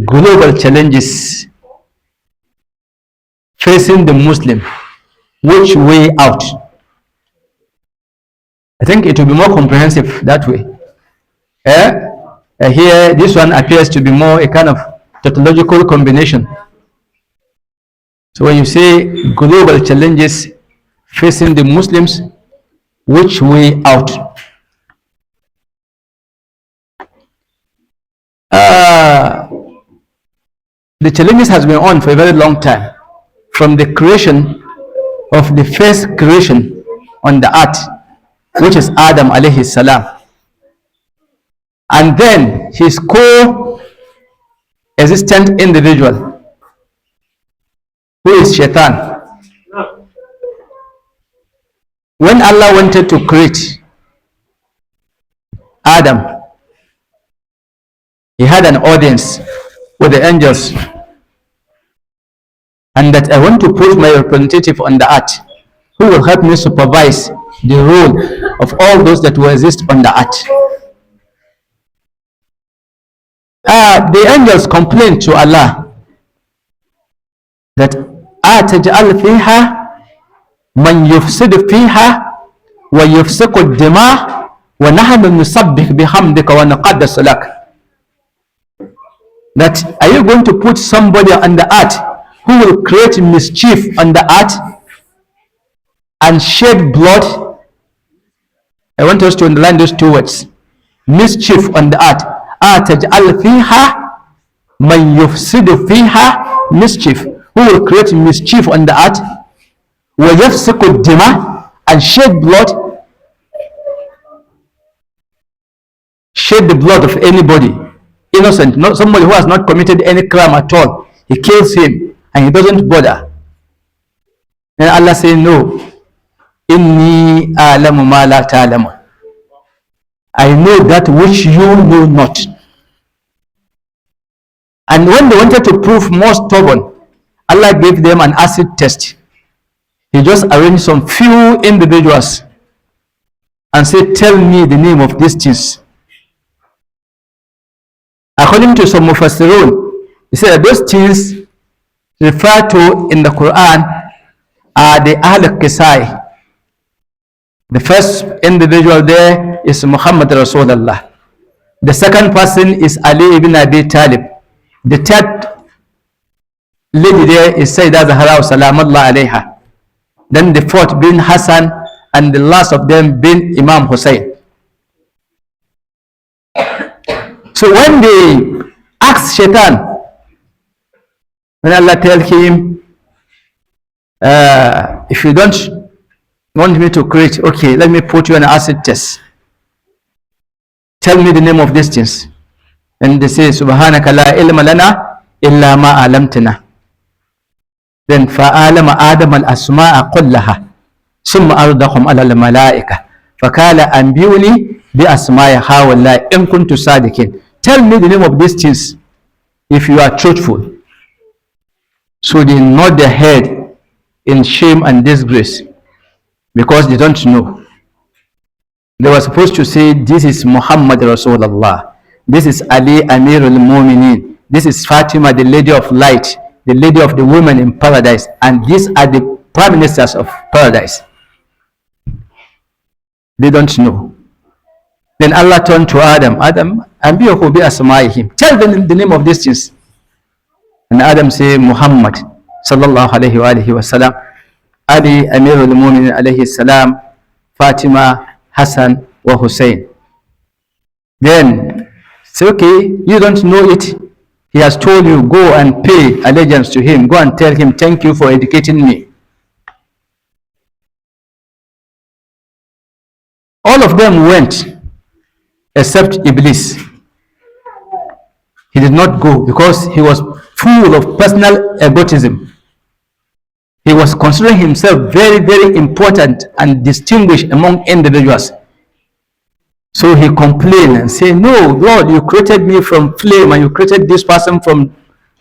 global challenges facing the Muslim, which way out? I think it will be more comprehensive that way. Here, this one appears to be more a kind of tautological combination. So when you say global challenges facing the Muslims, which way out? The challenges has been on for a very long time, from the creation of the first creation on the earth, which is Adam alayhi salam, and then his co-existent individual, who is Shaitan. When Allah wanted to create Adam, he had an audience with the angels, and that I want to put my representative on the earth who will help me supervise the rule of all those that will exist on the earth. The angels complained to Allah that أَتَجْعَلْ فِيهَا مَنْ يُفْسِدُ فِيهَا وَيُفْسِقُ الدِّمَاءَ وَنَحْنُ نُسَبِّحُ بِحَمْدِكَ وَنُقَدِّسُ لَكَ. That are you going to put somebody on the earth who will create mischief on the earth and shed blood? I want us to underline those two words: mischief on the earth. أَتَجْعَلْ فِيهَا مَنْ يُفْسِدُ فِيهَا, mischief, who will create mischief on the earth, وَيَفْسِقُ الدِّمَاءَ, and shed blood, shed the blood of anybody innocent, not somebody who has not committed any crime at all. He kills him and he doesn't bother. And Allah says, no, inni a'lamu ma la ta'lamun, I know that which you know not. And when they wanted to prove more stubborn, Allah gave them an acid test. He just arranged some few individuals and said, tell me the name of these things. According to some Mufassirun, he said those things referred to in the Quran are the Ahl Qisai. The first individual there is Muhammad Rasulullah. The second person is Ali ibn Abi Talib. The third lady there is Sayyidah Zahra Salamullah alayha. Then the fourth being Hassan, and the last of them being Imam Hussein. So when they asked Shaitan, when Allah tell him, if you don't want me to create, okay, let me put you on an acid test. Tell me the name of these things. And they say, Subhanaka la ilma lana illa ma alamtana. Then فَآلَمَ آدَمَ الْأَسْمَاءَ قُلَّهَا ثُمَّ أَرْضَهُمْ عَلَى الْمَلَائِكَةِ فَقَالَ أَنْبِئُونِي بِأَسْمَاءِ هَؤُلَاءِ إِن كُنتُمْ صَادِقِينَ. Tell me the name of these things if you are truthful. So they nod their head in shame and disgrace because they don't know. They were supposed to say, this is Muhammad Rasulullah, this is Ali Amirul Mu'minin, this is Fatima, the lady of light, the lady of the women in paradise, and these are the prime ministers of paradise. They don't know. Then Allah turned to Adam, Anbi'uhu bi asma'ihim, tell them the name of these things. And Adam said, Muhammad sallallahu alayhi wa alihi wa sallam, Ali Amirul Mu'minin alayhi salam, Fatima, Hassan wa Hussein. Then say, okay, you don't know it. He has told you, go and pay allegiance to him. Go and tell him, thank you for educating me. All of them went except Iblis. He did not go because he was full of personal egotism. He was considering himself very, very important and distinguished among individuals. So he complained and said, no, Lord, you created me from flame and you created this person from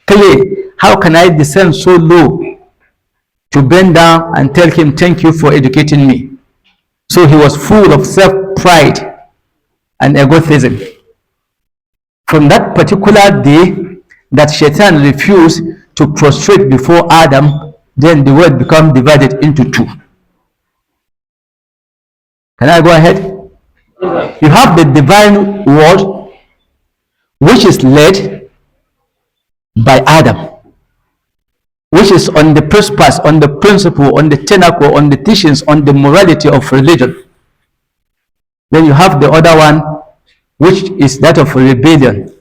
clay. How can I descend so low to bend down and tell him, thank you for educating me? So he was full of self-pride and egotism. From that particular day, that Shaitan refused to prostrate before Adam, then the world become divided into two. Can I go ahead? You have the divine word, which is led by Adam, which is on the purpose, on the principle, on the tenacle, on the teachings, on the morality of religion. Then you have the other one, which is that of rebellion,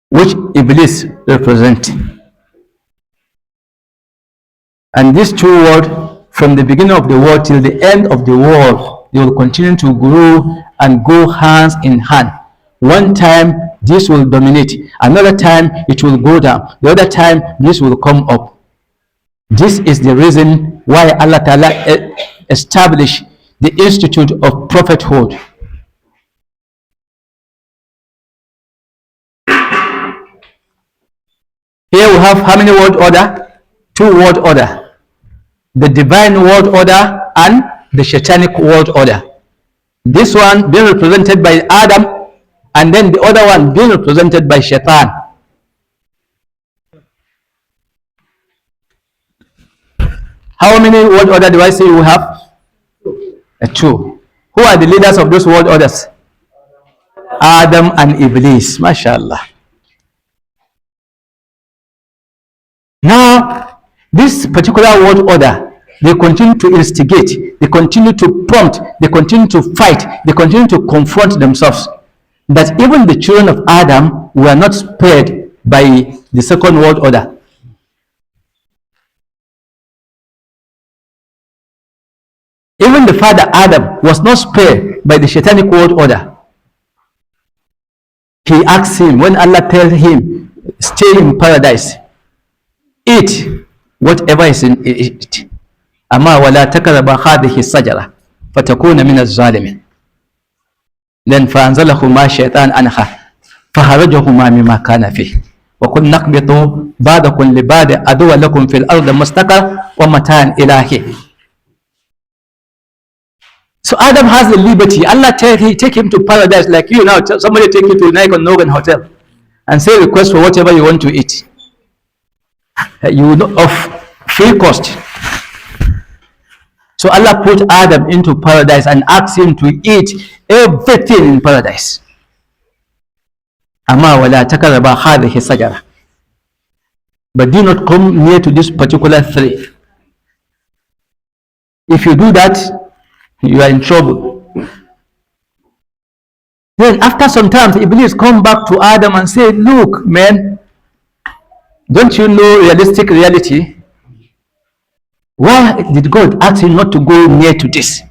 which Iblis represents. And these two words, from the beginning of the world till the end of the world, they will continue to grow and go hands in hand. One time this will dominate, another time it will go down, the other time this will come up. This is the reason why Allah Ta'ala established the institute of prophethood. Here we have how many word order? Two word order. The divine word order and the Shaitanic word order. This one being represented by Adam, and then the other one being represented by Shaitan. How many word order do I say we have? Two. Who are the leaders of those word orders? Adam and Iblis. MashaAllah. Now, this particular word order, they continue to instigate, they continue to prompt, they continue to fight, they continue to confront themselves. That even the children of Adam were not spared by the second world order. Even the father Adam was not spared by the Shaitanic world order. He asked him, when Allah tells him, stay in paradise, eat whatever is in it. Amma wala takaraba hadhihi sajara fatakuna min az-zalimin. Then فأنزلهما شيطان عنها فخرجهما مما كان فيه وقل نقبض بعضكم لبعض عدوا لكم في الأرض مستقر ومتاع إلى حين. So Adam has the liberty. Allah take him to paradise like you now. Somebody take you to Nikon Nogan Hotel and say request for whatever you want to eat. You will of free cost. So Allah put Adam into paradise and asked him to eat everything in paradise. Amma wala takaraba hadhihi sajara. But do not come near to this particular tree. If you do that, you are in trouble. Then after some time, Iblis come back to Adam and say, look, man, don't you know realistic reality? Why did God ask him not to go near to this?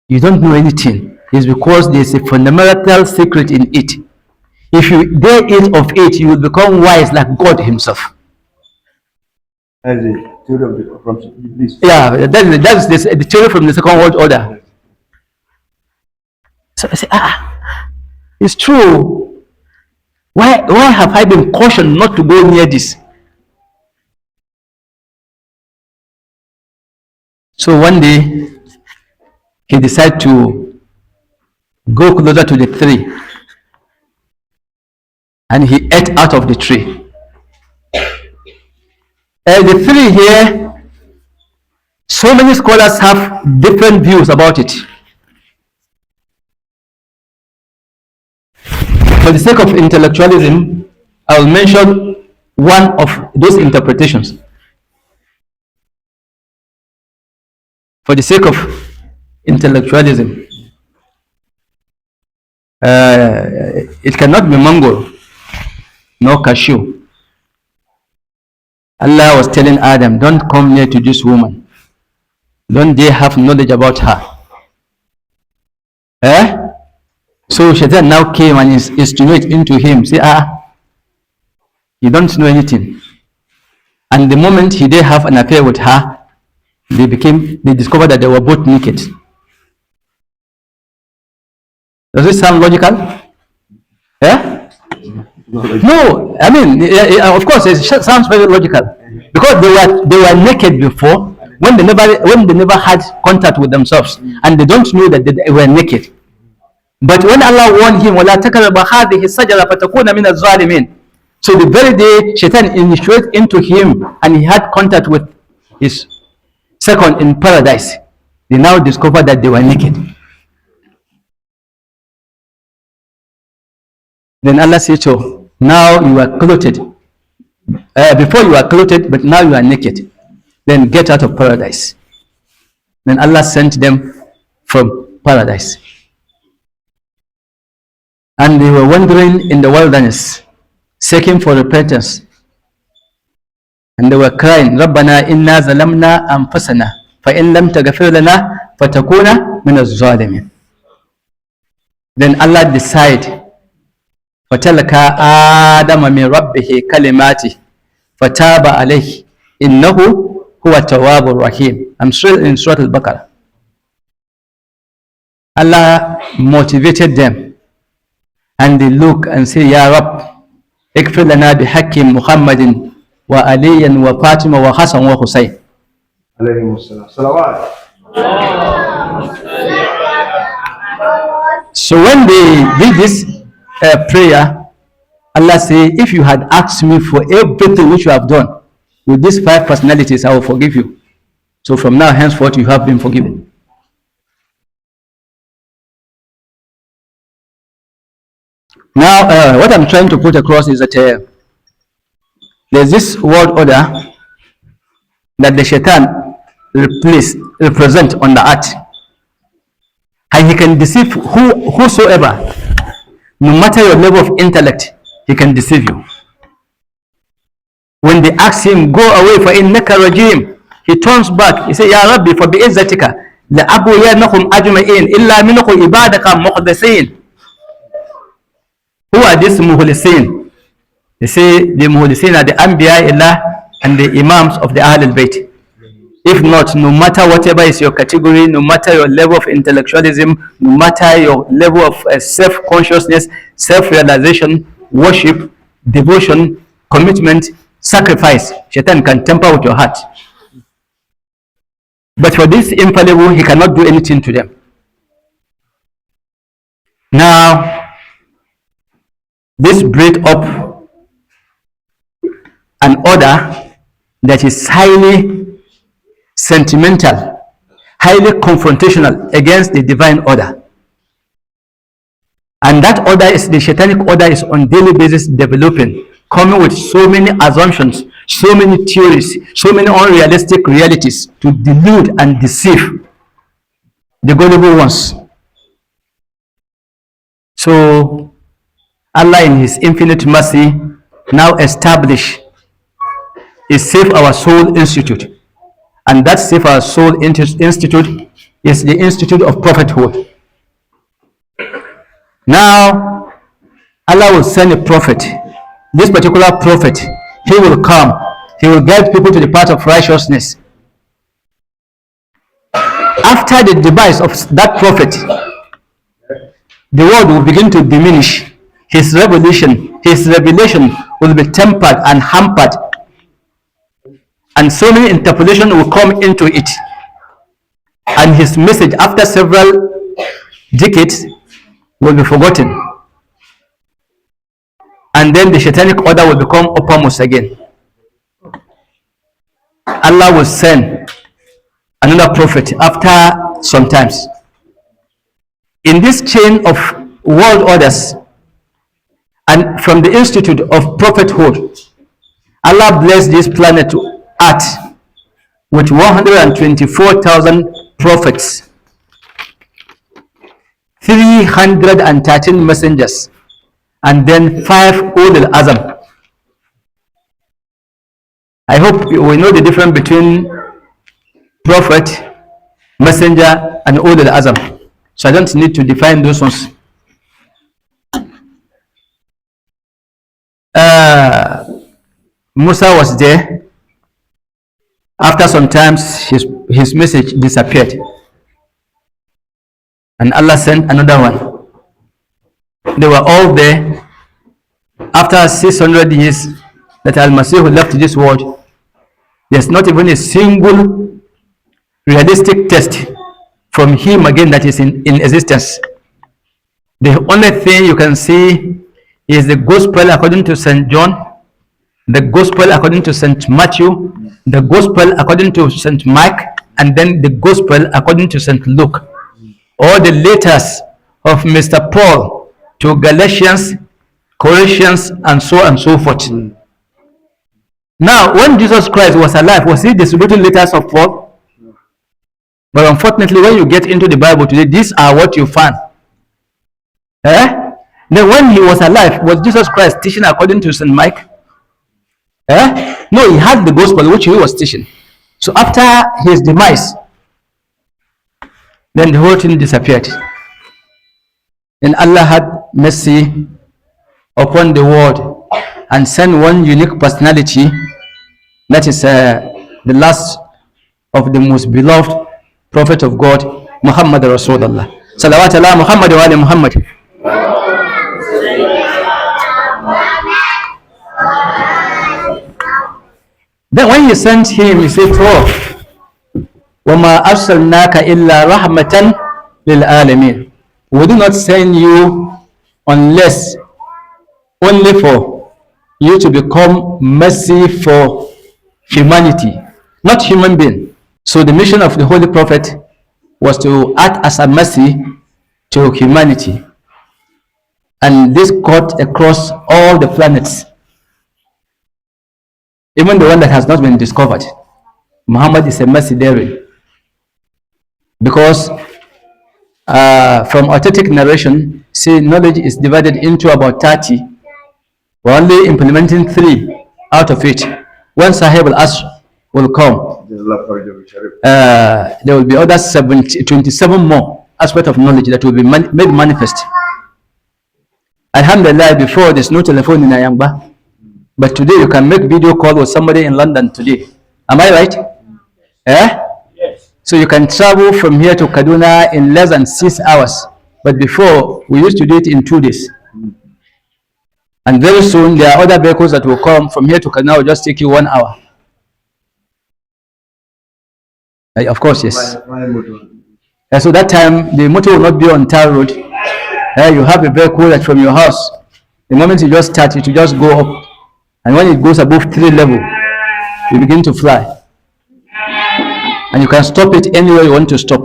You don't know anything. It's because there's a fundamental secret in it. If you dare eat of it, you will become wise like God himself. As a theory from Iblis. Yeah, that's the theory from the second world order. So I say, it's true. Why have I been cautioned not to go near this? So one day, he decided to go closer to the tree. And he ate out of the tree. The tree here, so many scholars have different views about it. For the sake of intellectualism, I will mention one of those interpretations. For the sake of intellectualism, it cannot be mango nor cashew. Allah was telling Adam, don't come near to this woman. Don't they have knowledge about her? So Shaitan now came and insinuated into him, say, you don't know anything. And the moment he did have an affair with her, they discovered that they were both naked. Does it sound logical? No, I mean, of course, it sounds very logical because they were naked before when they never had contact with themselves, and they don't know that they were naked. But when Allah warned him, وَلَا تَقْرَبَ هَذِهِ الشَّجَرَةَ فَتَكُونَ مِنَ الظَّالِمِينَ. So the very day Shaitan initiated into him and he had contact with his second in paradise, they now discovered that they were naked. Then Allah said, so now you are clothed. Before you are clothed, but now you are naked. Then get out of paradise. Then Allah sent them from paradise. And they were wandering in the wilderness, seeking for repentance. And they were crying, رَبَّنَا إِنَّا ظَلَمْنَا أَنفُسَنَا فَإِن لَمْ تَغْفِرْ لَنَا فَتَكُونَ مِنَ الظَّالِمِينَ. Then Allah decided, فَتَلَكَ آدَمَ مِنْ رَبِّهِ كَلِمَاتِهِ فَتَابَ عَلَيْهِ إِنَّهُ هُوَ التَّوَّابُ الرَّحِيمُ. I'm still in Surah Al-Baqarah. Allah motivated them and they look and say, Ya Rab, اغفر لنا بحق محمد وعلي وفاطمة وحسن وحسين. عليهم السلام. صلوات. So when they did this prayer, Allah say, if you had asked me for everything which you have done with these 5 personalities, I will forgive you. So from now henceforth, you have been forgiven. Now, what I'm trying to put across is that there's this world order that the shaitan represent on the earth. And he can deceive whosoever, no matter your level of intellect, he can deceive you. When they ask him, go away for innaka rajim, he turns back. He says, Ya Rabbi, for bi'izzatika, la'abuyanahum ajma'in, illa minhu ibadaka mukhlisin. Who are these mukhlisin? They say the mukhlisin are the anbiya illah and the imams of the Ahl al-Bayt. If not, no matter whatever is your category, no matter your level of intellectualism, no matter your level of self-consciousness, self-realization, worship, devotion, commitment, sacrifice, Shaitan can tamper with your heart. But for this infallible, he cannot do anything to them. Now, this break up an order that is highly sentimental, highly confrontational against the divine order. And that order is, the Shaitanic order is on daily basis developing, coming with so many assumptions, so many theories, so many unrealistic realities to delude and deceive the gullible ones. So Allah in His infinite mercy now establish a Save Our Soul Institute. And that Save Our Soul Institute is the Institute of Prophethood. Now, Allah will send a prophet. This particular prophet, he will come. He will guide people to the path of righteousness. After the demise of that prophet, the world will begin to diminish. His revelation will be tempered and hampered. And so many interpolations will come into it. And his message, after several decades, will be forgotten. And then the Shaitanic order will become uppermost again. Allah will send another prophet after some times. In this chain of world orders, and from the Institute of Prophethood, Allah blessed this planet Earth with 124,000 prophets, 313 messengers, and then 5 ulul azm. I hope we know the difference between prophet, messenger, and ulul azm. So I don't need to define those ones. Musa was there. After some times, his message disappeared. And Allah sent another one. They were all there. After 600 years that Al-Masih left this world, there's not even a single realistic test from him again that is in existence. The only thing you can see is the gospel according to St. John, the gospel according to St. Matthew, the gospel according to St. Mark, and then the gospel according to St. Luke. All the letters of Mr. Paul to Galatians, Colossians, and so forth. Now, when Jesus Christ was alive, was he distributing letters of Paul? But unfortunately, when you get into the Bible today, these are what you find. Then when he was alive, was Jesus Christ teaching according to St. Mike? No, he had the gospel which he was teaching. So after his demise, then the whole thing disappeared. And Allah had mercy upon the world and sent one unique personality, that is the last of the most beloved prophet of God, Muhammad Rasulullah. Salawat Allah Muhammad wa ali Muhammad. Then when he sent him, he said, "Oh, وَمَا أَرْسَلْنَاكَ إِلَّا رَحْمَةً لِلْعَالَمِينَ." We do not send you unless only for you to become mercy for humanity, not human being. So the mission of the Holy Prophet was to act as a mercy to humanity. And this cut across all the planets, even the one that has not been discovered. Muhammad is a mercy bearer, because from authentic narration, say knowledge is divided into about 30. We're only implementing 3 out of it. When Sahib al-Asr will come, there will be other 27 more aspects of knowledge that will be made manifest. Alhamdulillah, before there's no telephone in Ayamba, but today you can make video call with somebody in London today. Am I right? Yes. So you can travel from here to Kaduna in less than 6 hours. But before, we used to do it in 2 days. And very soon, there are other vehicles that will come from here to Kaduna, will just take you 1 hour. Of course, yes. So that time, the motor will not be on tar road. You have a vehicle that from your house, the moment you just start, it will just go up. And when it goes above 3 level, you begin to fly. And you can stop it anywhere you want to stop.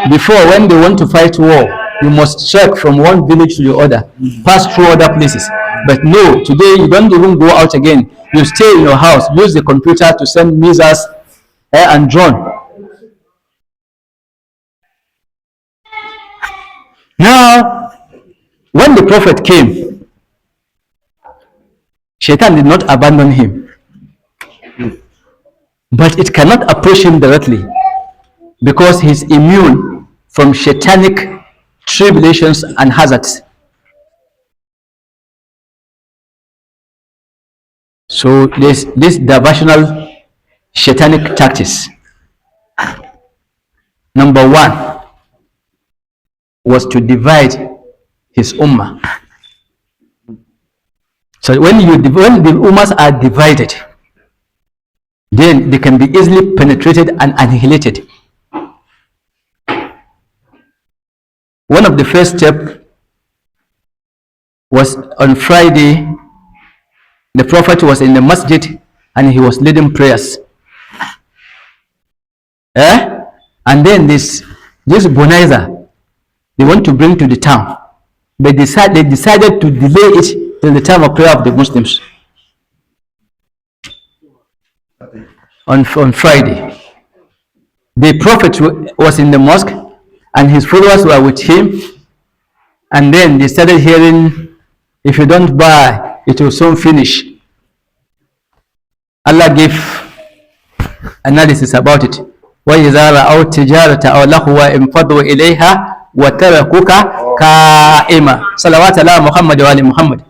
Before, when they want to fight war, you must trek from one village to the other, pass through other places. But no, today you don't even go out again. You stay in your house, use the computer to send missiles and drone. Now, when the Prophet came, Shaitan did not abandon him. But it cannot approach him directly, because he is immune from Shaitanic tribulations and hazards. So this diversional Shaitanic tactics. Number 1 was to divide his ummah. So when the ummahs are divided, then they can be easily penetrated and annihilated. One of the first steps was on Friday. The Prophet was in the masjid and he was leading prayers. And then this Bonaiza, they want to bring to the town. They decided to delay it till the time of prayer of the Muslims. On Friday, the Prophet was in the mosque and his followers were with him, and then they started hearing, if you don't buy, it will soon finish. Allah gave analysis about it. وَإِذَا رَأَوْا تِجَارَةً أَوْ لَهْوًا انفَضُّوا إِلَيْهَا وَتَرَكُوكَ قَائِمًا. صلوات الله محمد وآل محمد.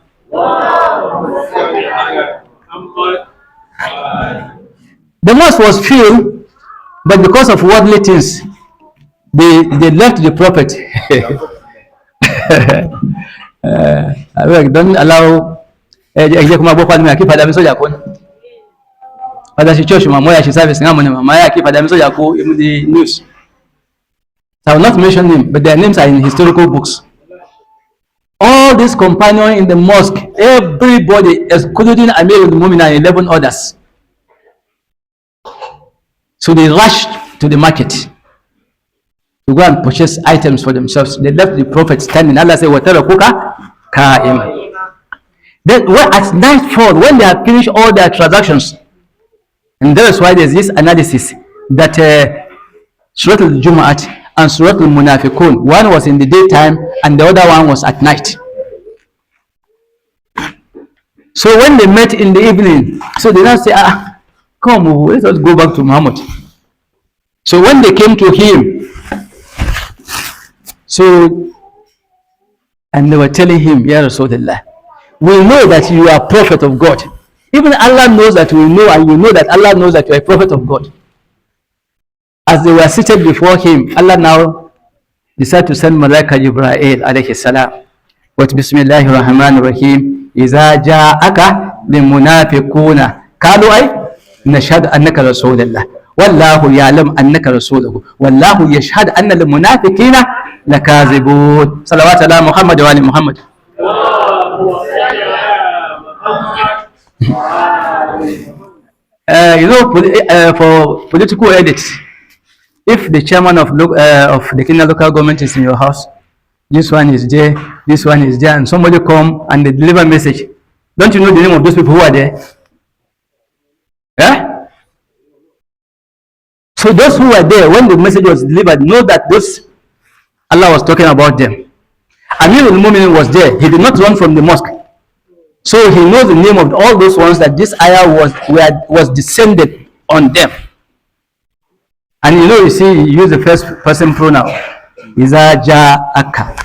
The mosque was filled, but because of worldly things, they left the Prophet. Don't allow. Other church, my church service, the news. So I will not mention them, but their names are in historical books. All these companions in the mosque, everybody, excluding Amir al-Mumin and 11 others. So they rushed to the market to go and purchase items for themselves. They left the Prophet standing. Allah said, وَتَرَكُكَ كَائِمًا. Then at nightfall, when they have finished all their transactions, and that's why there's this analysis that Surat al-Jumu'at and Surat al-Munafiqun, one was in the daytime and the other one was at night. So when they met in the evening, so they now say, come, let us go back to Muhammad. So when they came to him, and they were telling him, Ya Rasulullah, we know that you are prophet of God. Even Allah knows that we know, and you know that Allah knows that you are a prophet of God. As they were seated before him, Allah now decided to send Malaika Jibreel alayhi salam. What Bismillahir Rahmanir Rahim. إذا جاءك للمنافقون قالوا أي نشهد أنك رسول الله والله يعلم أنك رسوله والله يشهد أن المنافقين لكاذبون. صلوات على محمد وعلى محمد. For political edits, if the chairman of the Kenya local government is in your house, this one is there, this one is there, and somebody come and they deliver a message. Don't you know the name of those people who are there? Yeah? So those who were there when the message was delivered know that those Allah was talking about them. Amir al-Mu'minin was there. He did not run from the mosque. So he knows the name of all those ones that this ayah was descended on them. And you see, he used the first person pronoun. Iza ja'aka.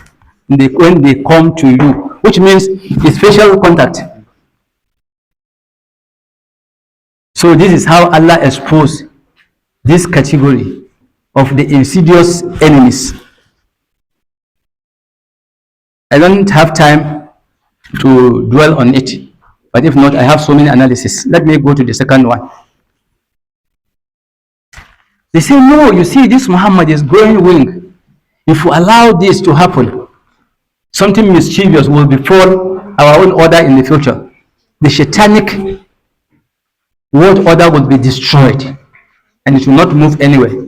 When they come to you, which means it's facial contact. So this is how Allah exposed this category of the insidious enemies. I don't have time to dwell on it, but if not, I have so many analyses. Let me go to the second one. They say, no, you see, this Muhammad is growing wing. If we allow this to happen, something mischievous will befall our own order in the future. The satanic world order will be destroyed and it will not move anywhere.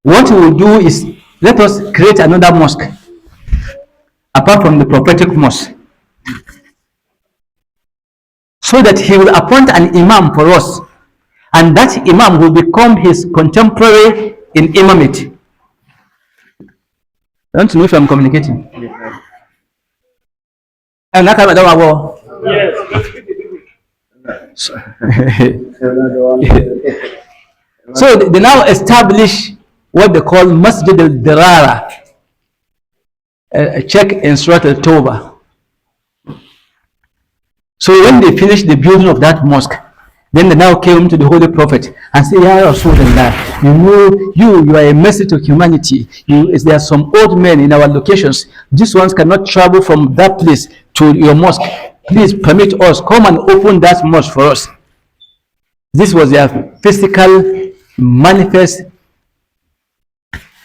What we will do is, let us create another mosque apart from the prophetic mosque, so that he will appoint an imam for us, and that imam will become his contemporary in imamate. I don't know if I'm communicating. And that time so they now establish what they call Masjid al-Dirara, a check in Surat al-Tawbah. So when they finished the building of that mosque, then they now came to the Holy Prophet and said, Ya Rasulullah, you are a mercy to humanity. There are some old men in our locations. These ones cannot travel from that place to your mosque. Please permit us, come and open that mosque for us. This was their physical manifest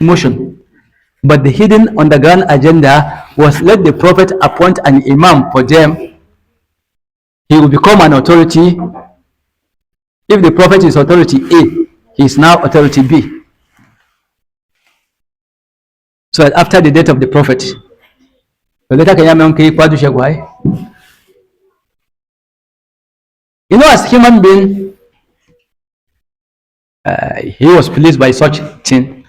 motion. But the hidden underground agenda was, let the Prophet appoint an imam for them. He will become an authority. If the Prophet is authority A, he is now authority B. So after the death of the Prophet, as human being, he was pleased by such thing.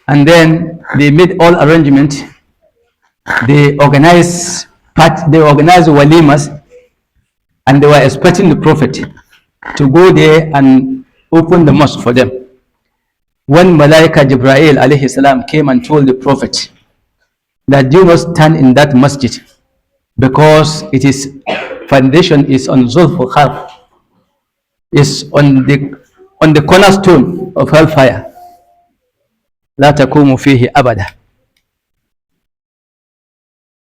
And then they made all arrangements. They organized walimas, and they were expecting the Prophet to go there and open the mosque for them. When Malaika Jibreel alayhi salam came and told the Prophet that do not stand in that masjid because its foundation is on Zulful Khalq, is on the cornerstone of hellfire. La takumu fihi abada.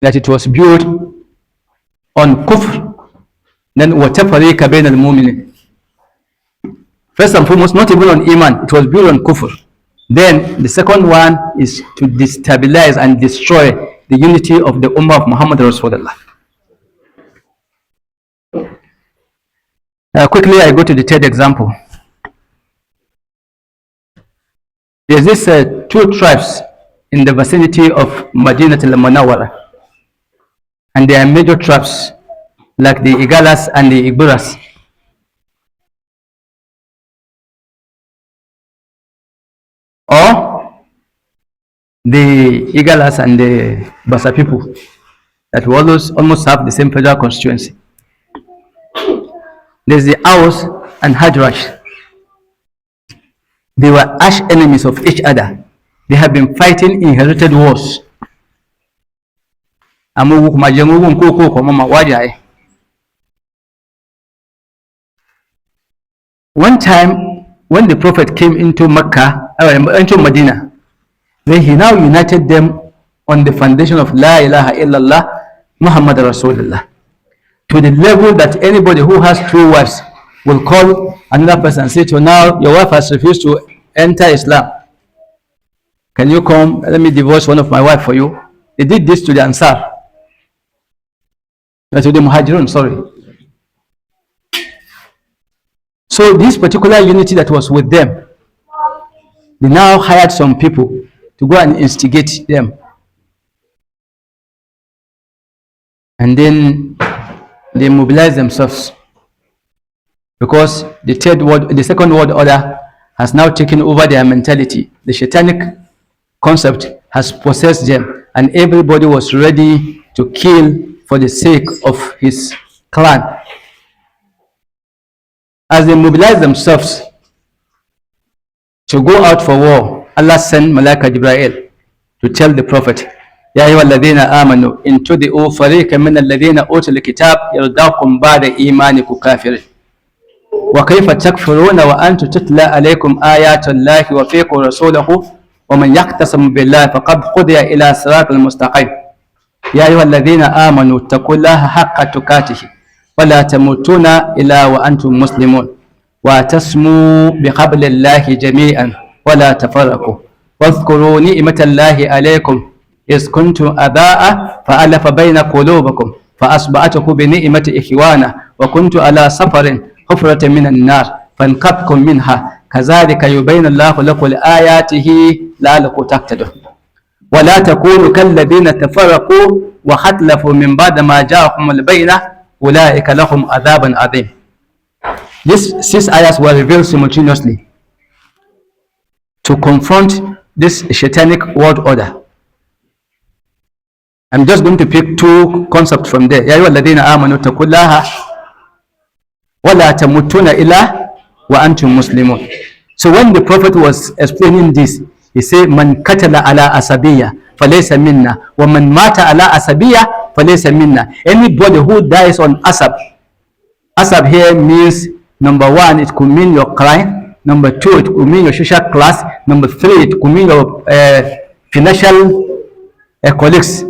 That it was built on kufr, then watafarika bain al-mu'minin. First and foremost, not even on iman, it was built on kufr. Then the second one is to destabilize and destroy the unity of the Ummah of Muhammad Rasulullah. Quickly, I go to the third example. There's this two tribes in the vicinity of Madinah al-Munawwara, and they are major tribes like the Igalas and the Igburas. Or the Igalas and the Basa people that will almost have the same federal constituency. There's the Aus and Hadrash. They were arch enemies of each other. They have been fighting inherited wars. One time, when the Prophet came into Mecca, into Medina, then he now united them on the foundation of La ilaha illallah Muhammad Rasulullah, to the level that anybody who has two wives will call another person and say to her, now your wife has refused to enter Islam. Can you come? Let me divorce one of my wife for you. They did this to the Ansar. To the Muhajirun, sorry. So this particular unity that was with them, they now hired some people to go and instigate them. And then they mobilized themselves, because the second world order has now taken over their mentality. The satanic concept has possessed them, and everybody was ready to kill for the sake of his clan. As they mobilized themselves to go out for war, Allah sent Malaika Jibreel to tell the Prophet, يا أيها الذين آمنوا إن تدعوا فريقا من الذين أوتوا الكتاب يرضاكم بعد إيمانكم كافرين وكيف تكفرون وأنتم تتلى عليكم آيات الله وفيكم رسوله ومن يقتسم بالله فقد قضي إلى صراط المستقيم يا أيها الذين آمنوا اتقوا الله حق تقاته ولا تموتون إلا وأنتم مسلمون واعتصموا بحبل الله جميعا ولا تفرقوا واذكروا نعمة الله عليكم إذ كنتم أعداء فألف بين قلوبكم فأصبحتم بنعمة إخوانا وكنتم على سفر حفرة من النار فانقذكم منها كذلك يبين الله لكم آياته لعلكم تهتدون ولا تكونوا كالذين تفرقوا واختلفوا من بعد ما جاءهم البينة أولئك لهم عذاب عظيم. These 6 ayahs were revealed simultaneously to confront this satanic world order. I'm just going to pick 2 concepts from there. يا أيها الذين آمنوا اتقوا الله ولا تموتون إلا وأنتم مسلمون. So when the Prophet was explaining this, he said, من قتل على عصبية فليس منا ومن مات على عصبية فليس منا. Anybody who dies on asab. Asab here means, number 1, it could mean your clan. Number 2, it could mean your social class. Number 3, it could mean your financial colleagues.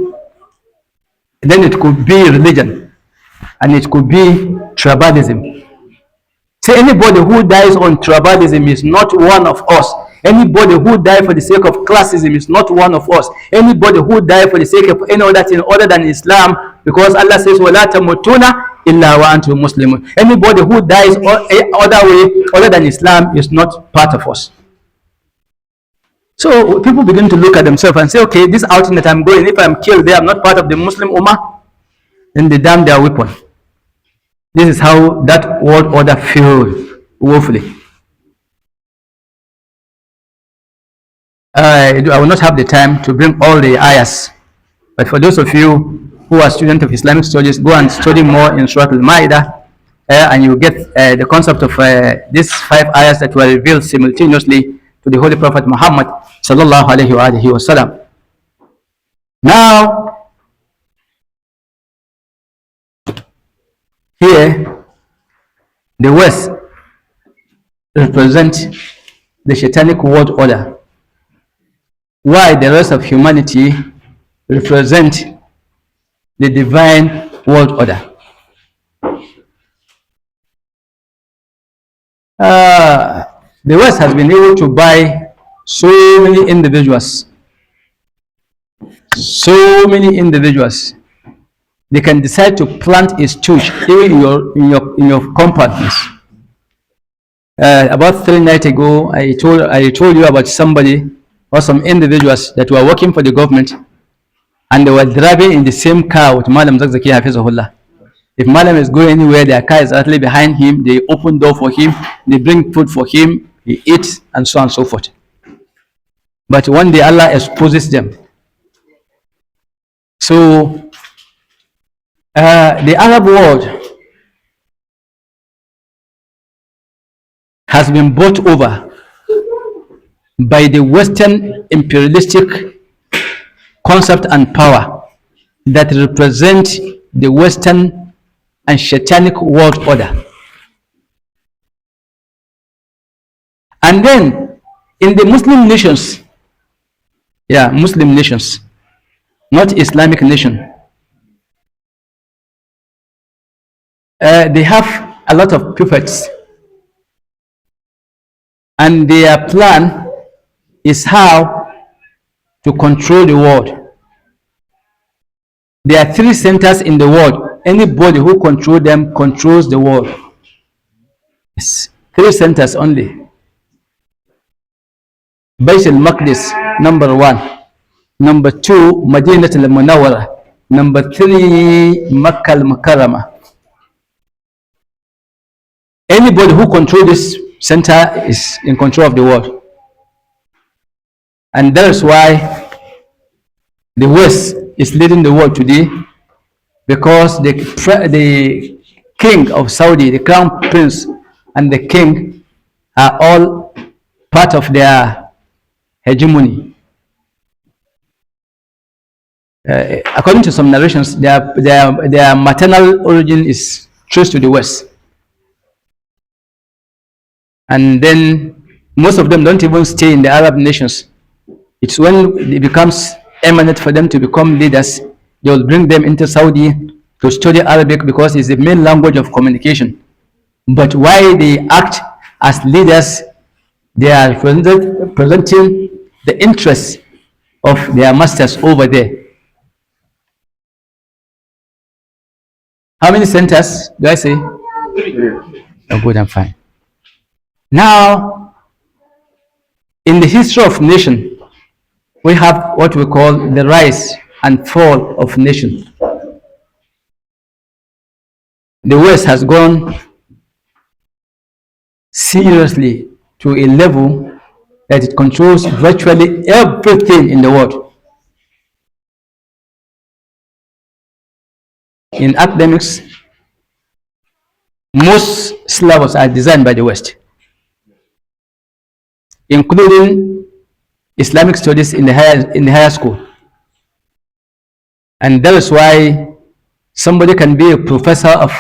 Then it could be religion, and it could be tribalism. So anybody who dies on tribalism is not one of us. Anybody who dies for the sake of classism is not one of us. Anybody who dies for the sake of any other thing other than Islam, because Allah says, وَلَا تَمُوتُونَ إِلَّا وَأَنْتُمْ مُسْلِمُونَ. Anybody who dies other way other than Islam is not part of us. So people begin to look at themselves and say, okay, this outing that I'm going, if I'm killed there, I'm not part of the Muslim Ummah, then they damn their weapon. This is how that world order failed woefully. I will not have the time to bring all the ayahs, but for those of you who are students of Islamic studies, go and study more in Surah Al-Ma'idah, and you get the concept of these 5 ayahs that were revealed simultaneously to the Holy Prophet Muhammad sallallahu alaihi wasallam. Now, here, the West represent the satanic world order, while the rest of humanity represent the divine world order. The West has been able to buy So many individuals, so many individuals, they can decide to plant a church even in your compound. About 3 nights ago, I told you about somebody or some individuals that were working for the government, and they were driving in the same car with Malam Zakzaki Hafizahullah. If Malam is going anywhere, their car is actually behind him. They open door for him. They bring food for him. He eats, and so on and so forth. But one day Allah exposes them. So the Arab world has been bought over by the Western imperialistic concept and power that represent the Western and satanic world order. And then in the Muslim nations, Muslim nations, not Islamic nation, they have a lot of prophets, and their plan is how to control the world. There are 3 centers in the world. Anybody who controls them controls the world. Yes. 3 centers only. Bayt al-Maqdis, number 1. Number 2, Madinat al-Munawwara. Number 3, Makkah al-Mukarramah. Anybody who controls this center is in control of the world. And that is why the West is leading the world today, because the king of Saudi, the crown prince, and the king are all part of their hegemony. According to some narrations, their maternal origin is traced to the West. And then most of them don't even stay in the Arab nations. It's when it becomes eminent for them to become leaders, they will bring them into Saudi to study Arabic, because it's the main language of communication. But why they act as leaders, they are presenting the interests of their masters over there. How many centers do I say? 3. Oh, good and fine. Now, in the history of nation, we have what we call the rise and fall of nation. The West has gone seriously to a level that it controls virtually everything in the world. In academics, most syllabus are designed by the West, including Islamic studies in the higher school. And that is why somebody can be a professor of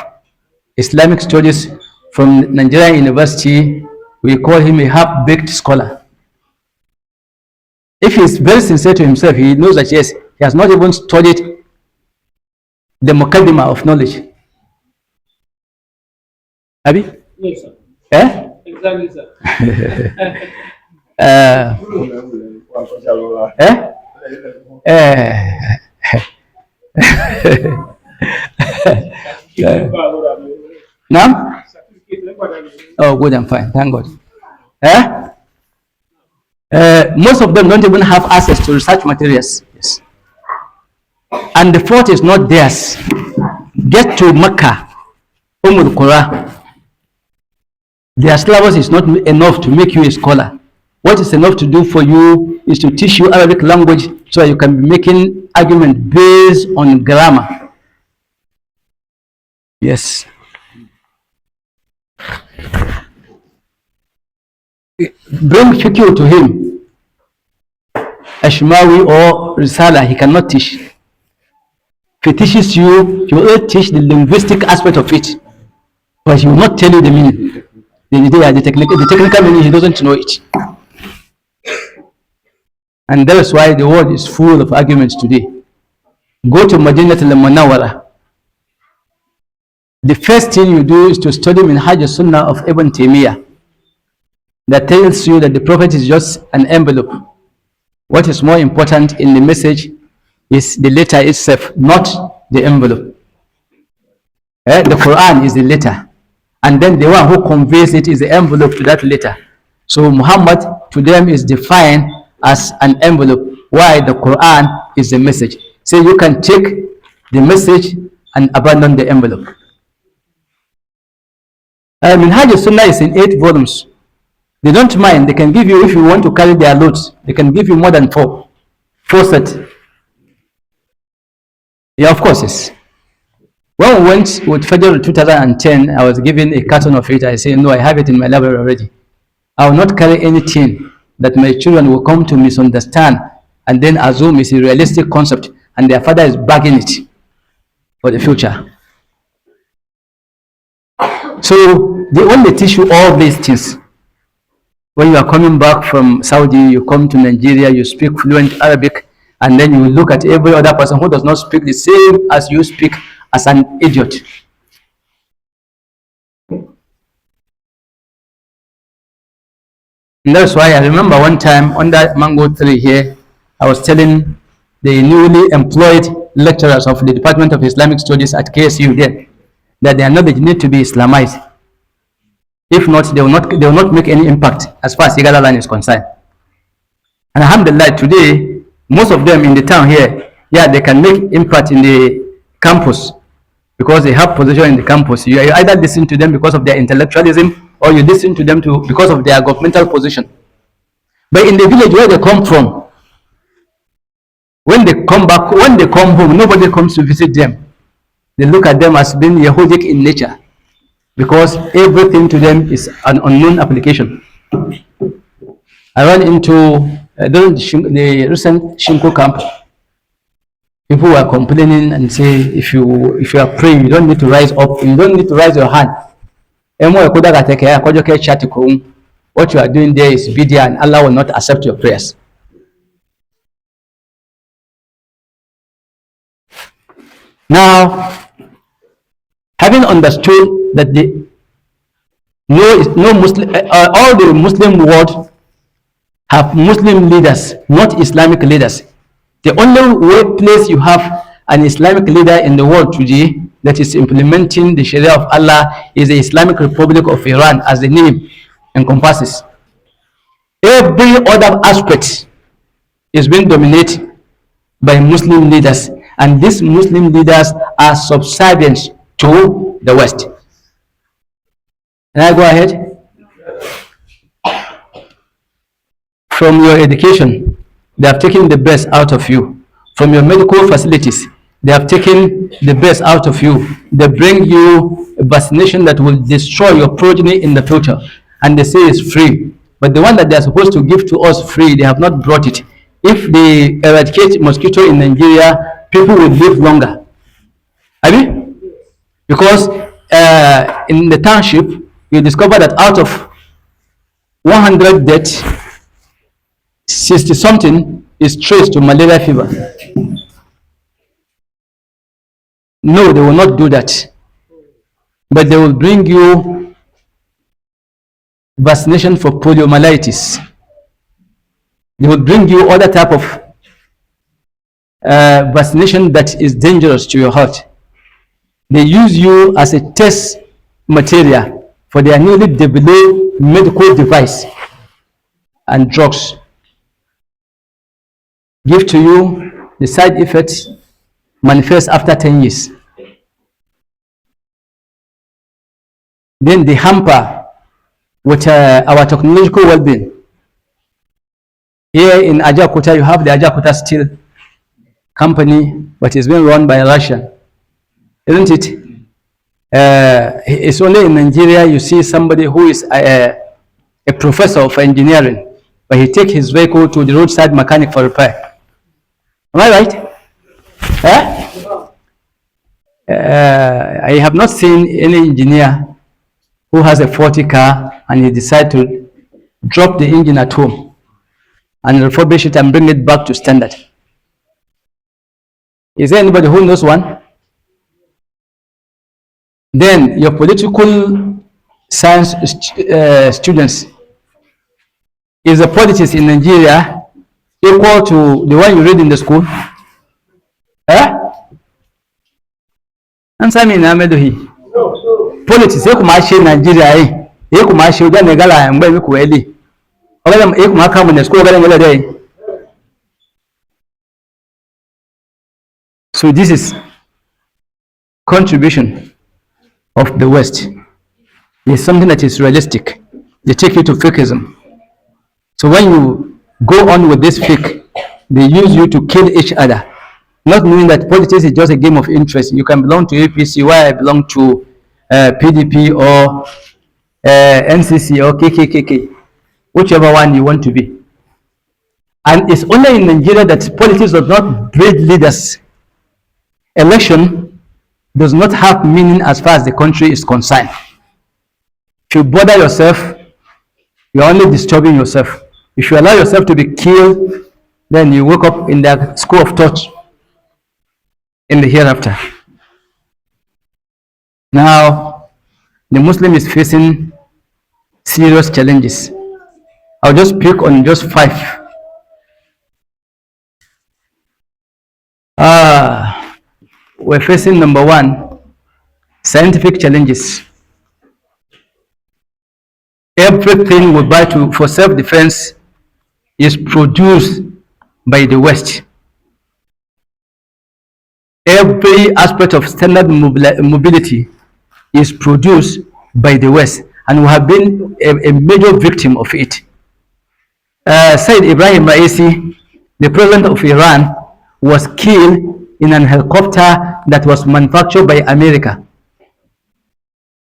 Islamic studies from Nigerian University. We call him a half-baked scholar. If he is very sincere to himself, he knows that yes, he has not even studied the mukaddimah of knowledge. Abi? No, sir. Eh? Exactly, sir. Now? Oh, good and fine. Thank God. Most of them don't even have access to research materials. Yes. And the fault is not theirs. Get to Mecca, Qura. Their syllabus is not enough to make you a scholar. What is enough to do for you is to teach you Arabic language so that you can be making argument based on grammar. Yes. Bring fiqh to him, Ashmawi or Risala, he cannot teach. If he teaches you, he will only teach the linguistic aspect of it, but he will not tell you the meaning. The technical meaning, he doesn't know it. And that is why the world is full of arguments today. Go to Madinat al-Munawwara. The first thing you do is to study Minhaj al-Sunnah of Ibn Taymiyyah. that tells you that the prophet is just an envelope. What is more important in the message is the letter itself, not the envelope. The Quran is the letter, and then the one who conveys it is the envelope to that letter. So Muhammad to them is defined as an envelope, while the Quran is the message. So you can take the message and abandon the envelope. Minhaj Sunnah is in 8 volumes. They don't mind. They can give you, if you want to carry their loads, they can give you more than 4 sets. Yeah, of course, yes. When we went with Federal 2010, I was given a carton of it. I said, no, I have it in my library already. I will not carry anything that my children will come to misunderstand and then assume is a realistic concept and their father is bagging it for the future. So they only teach you all these things. When you are coming back from Saudi, you come to Nigeria, you speak fluent Arabic, and then you look at every other person who does not speak the same as you speak as an idiot. And that's why I remember one time under mango tree here, I was telling the newly employed lecturers of the Department of Islamic Studies at KSU there that their knowledge need to be Islamized. If not, they will not make any impact as far as Igala land is concerned. And alhamdulillah, today, most of them in the town here, yeah, they can make impact in the campus because they have position in the campus. You either listen to them because of their intellectualism or you listen to them because of their governmental position. But in the village where they come from, when they come back, when they come home, nobody comes to visit them. They look at them as being Yahudic in nature because everything to them is an unknown application. I ran into during the recent Shinko camp. People were complaining and say, if you are praying, you don't need to rise up, you don't need to raise your hand. What you are doing there is bid'ah and Allah will not accept your prayers. Now, having understood that all the Muslim world have Muslim leaders, not Islamic leaders. The only place you have an Islamic leader in the world today that is implementing the Sharia of Allah is the Islamic Republic of Iran, as the name encompasses. Every other aspect is being dominated by Muslim leaders, and these Muslim leaders are subservient to the West. Can I go ahead? From your education, they have taken the best out of you. From your medical facilities, they have taken the best out of you. They bring you a vaccination that will destroy your progeny in the future, and they say it's free. But the one that they are supposed to give to us free, they have not brought it. If they eradicate mosquito in Nigeria, people will live longer. I mean, because in the township, you discover that out of 100 deaths, 60 something is traced to malaria fever. No, they will not do that. But they will bring you vaccination for poliomyelitis. They will bring you other type of vaccination that is dangerous to your heart. They use you as a test material for their newly developed medical device and drugs. Give to you, the side effects manifest after 10 years. Then they hamper with our technological well-being. Here in Ajakuta, you have the Ajakuta Steel Company, but it's being run by Russia, isn't it? It's only in Nigeria you see somebody who is a professor of engineering, but he takes his vehicle to the roadside mechanic for repair. Am I right? I have not seen any engineer who has a 40 car and he decides to drop the engine at home and refurbish it and bring it back to standard. Is there anybody who knows one? Then your political science students, Is the politics in Nigeria equal to the one you read in the school? Eh? Answer me now, Medohi. Politics, you come share Nigeria, you come share the Negala and where you go, Eddie. All of them, you come in the school, day. So this is contribution of the West. It's something that is realistic. They take you to fakeism. So when you go on with this fake, they use you to kill each other, not knowing that politics is just a game of interest. You can belong to APC, while I belong to PDP or NCC or KKKK, whichever one you want to be. And it's only in Nigeria that politics does not breed leaders. Election does not have meaning as far as the country is concerned. If you bother yourself, you're only disturbing yourself. If you allow yourself to be killed, then you wake up in the school of thought in the hereafter. Now, the Muslim is facing serious challenges. I'll just pick on just 5. We're facing number 1, scientific challenges. Everything we buy for self-defense is produced by the West. Every aspect of standard mobility is produced by the West, and we have been a major victim of it. Said Ibrahim Raisi, the president of Iran, was killed in an helicopter that was manufactured by America.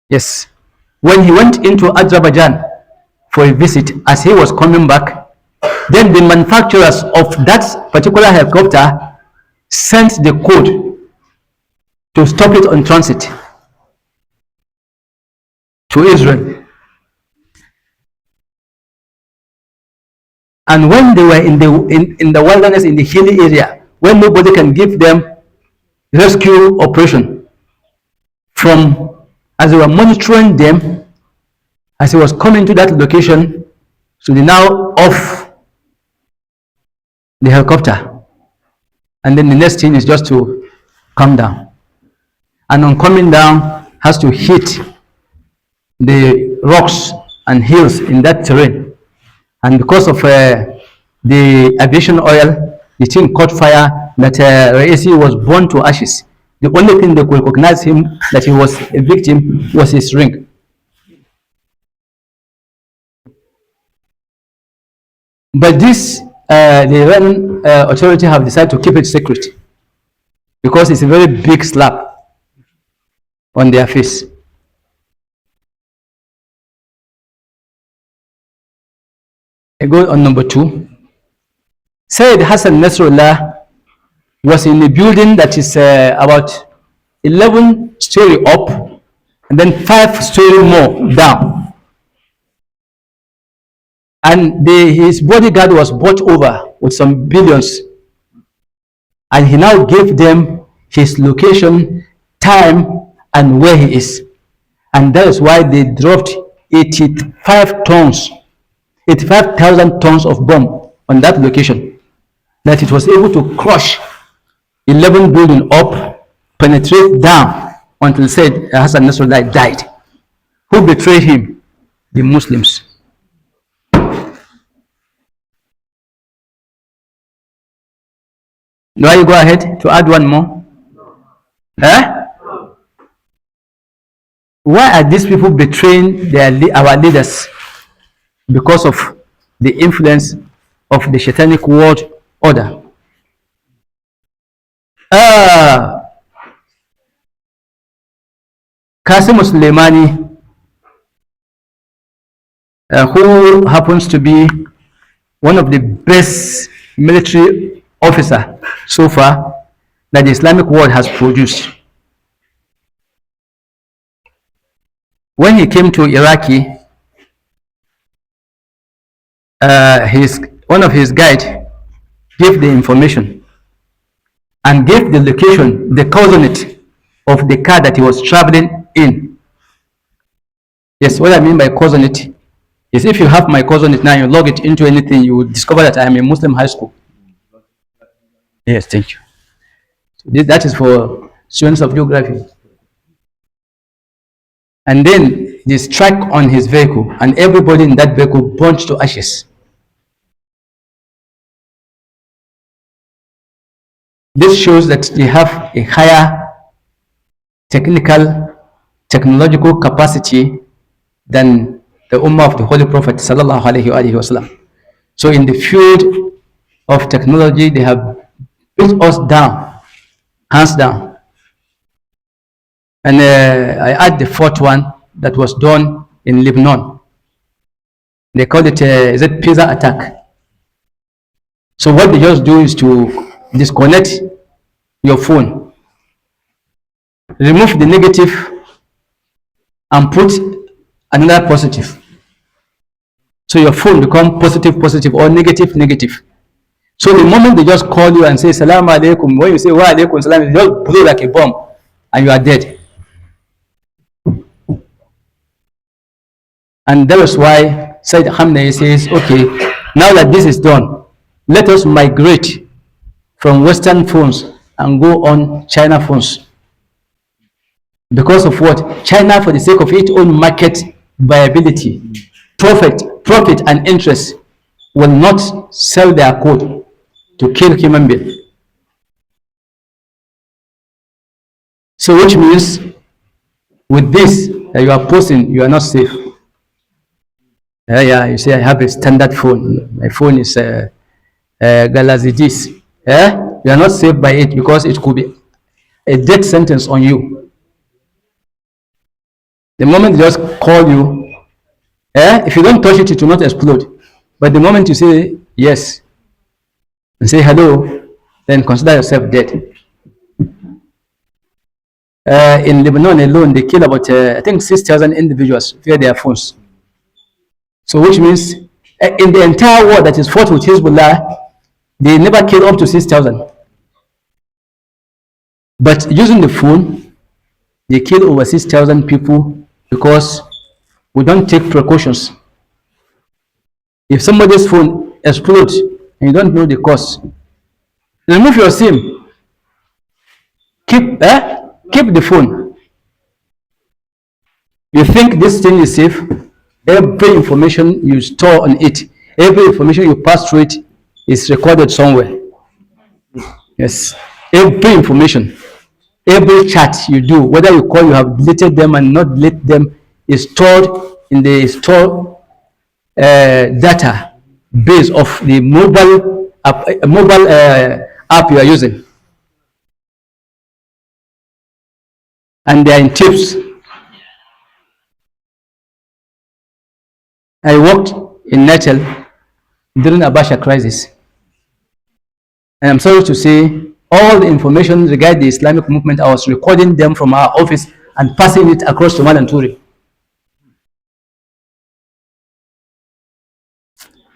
Yes. When he went into Azerbaijan for a visit, as he was coming back, then the manufacturers of that particular helicopter sent the code to stop it on transit to Israel. And when they were in the wilderness, in the hilly area, when nobody can give them rescue operation, as they were monitoring them, as he was coming to that location, so they now off the helicopter, and then the next thing is just to come down, and on coming down has to hit the rocks and hills in that terrain, and because of the aviation oil, the thing caught fire, that Raisi was burned to ashes. The only thing they could recognize him that he was a victim was his ring. But this, the Iranian authority have decided to keep it secret because it's a very big slap on their face. I go on number 2. Said Hassan Nasrallah was in a building that is about 11 story up and then 5 story more down. And his bodyguard was bought over with some billions. And he now gave them his location, time, and where he is. And that is why they dropped 85,000 tons of bomb on that location. That it was able to crush 11 buildings up, penetrate down until said Hassan Nasrallah died. Who betrayed him? The Muslims. Do I go ahead to add one more? Why are these people betraying our leaders? Because of the influence of the Satanic world order. Qasim Soleimani, who happens to be one of the best military officer so far that the Islamic world has produced. When he came to Iraqi, one of his guides gave the information and gave the location, the coordinate of the car that he was traveling in. Yes, what I mean by coordinate Is if you have my course on it now, you log it into anything, you will discover that I am a Muslim high school. Yes, thank you. So that is for students of geography. And then they strike on his vehicle, and everybody in that vehicle burnt to ashes. This shows that they have a higher technological capacity than the Ummah of the Holy Prophet sallallahu alaihi wasallam. So in the field of technology, they have beat us down, hands down. And I add the fourth one that was done in Lebanon. They call it, is it pizza attack? So what they just do is to disconnect your phone, remove the negative and put another positive. So your phone become positive, positive, or negative, negative. So the moment they just call you and say salam alaikum, when you say wa alaikum salam, it just blow like a bomb and you are dead. And that is why Shaikh Ahmad says, okay, now that this is done, let us migrate from Western phones and go on China phones. Because of what? China, for the sake of its own market viability, profit and interest, will not sell their code to kill human beings. So which means with this that you are posting, you are not safe. Yeah, you say I have a standard phone. My phone is Galaxy this. Yeah, you are not safe by it because it could be a death sentence on you. The moment they just call you, if you don't touch it, it will not explode. But the moment you say yes and say hello, then consider yourself dead. In Lebanon alone, they kill about, I think, 6,000 individuals via their phones. So which means in the entire war that is fought with Hezbollah, they never killed up to 6,000. But using the phone, they kill over 6,000 people because we don't take precautions. If somebody's phone explodes and you don't know the cause, remove your SIM. Keep the phone. You think this thing is safe? Every information you store on it, every information you pass through it is recorded somewhere. Yes, every information, every chat you do, whether you call, you have deleted them and not deleted them, is stored in the data base of the mobile app you are using, and they are in tips. I worked in Natal during Abacha crisis, and I'm sorry to say, all the information regarding the Islamic movement, I was recording them from our office and passing it across to Malanturi.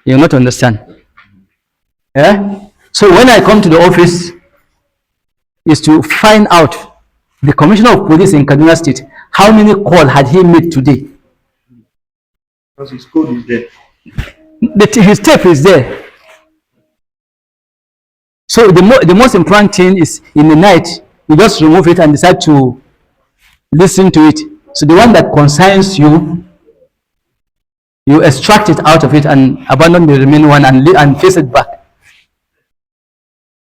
You will not understand. So when I come to the office, is to find out the commissioner of police in Kaduna State, how many calls had he made today? Because his code is there. His tape is there. So the most important thing is in the night, you just remove it and decide to listen to it. So the one that concerns you, you extract it out of it and abandon the remaining one and face it back.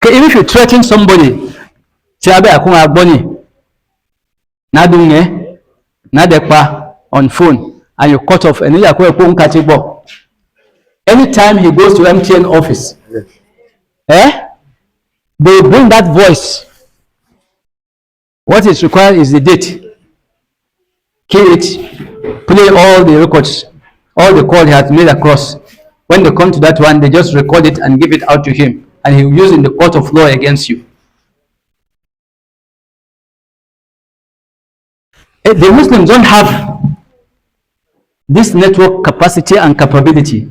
Okay, even if you threaten somebody, say abe akun agboni, na dunge, na dekpa on phone, and you cut off, and you are anytime he goes to MTN office, they bring that voice. What is required is the date. Kill it, play all the records, all the call he has made across. When they come to that one, they just record it and give it out to him, and he will use it in the court of law against you. The Muslims don't have this network capacity and capability.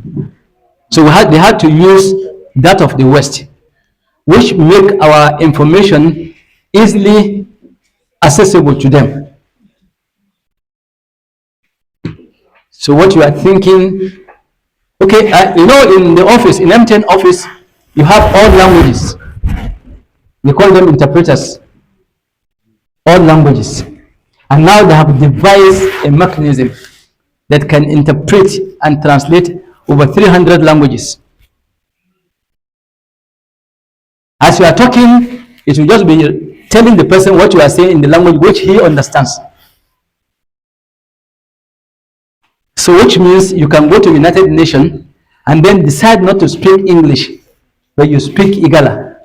So they had to use that of the West, which make our information easily accessible to them. So what you are thinking Okay, in the office, in MTN office, you have all languages. They call them interpreters, all languages. And now they have devised a mechanism that can interpret and translate over 300 languages. As you are talking, it will just be telling the person what you are saying in the language which he understands. So which means you can go to United Nations and then decide not to speak English, but you speak Igala.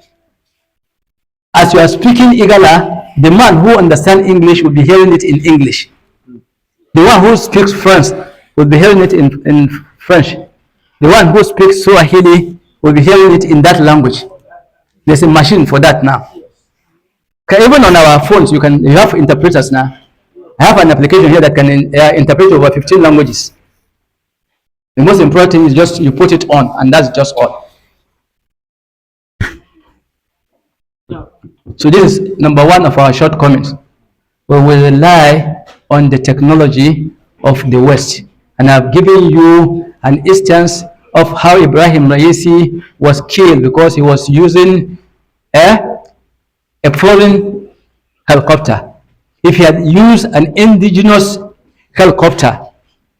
As you are speaking Igala, the man who understands English will be hearing it in English. The one who speaks French will be hearing it in French. The one who speaks Swahili will be hearing it in that language. There's a machine for that now. Okay, even on our phones, you have interpreters now. I have an application here that can interpret over 15 languages. The most important thing is just you put it on, and that's just all. So this is number one of our shortcomings. We will rely on the technology of the West. And I've given you an instance of how Ibrahim Raisi was killed because he was using a foreign helicopter. If he had used an indigenous helicopter,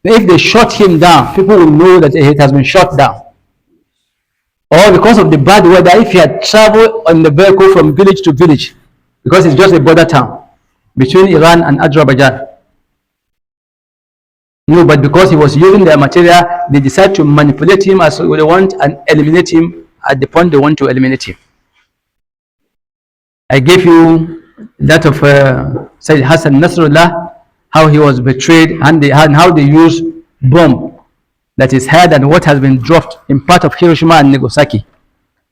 if they shot him down, people will know that it has been shot down. Or because of the bad weather, if he had traveled on the vehicle from village to village, because it's just a border town between Iran and Azerbaijan. No, but because he was using their material, they decided to manipulate him as they want and eliminate him at the point they want to eliminate him. I gave you that of Sayyid Hassan Nasrullah, how he was betrayed and how they used bomb that is higher than what has been dropped in part of Hiroshima and Nagasaki.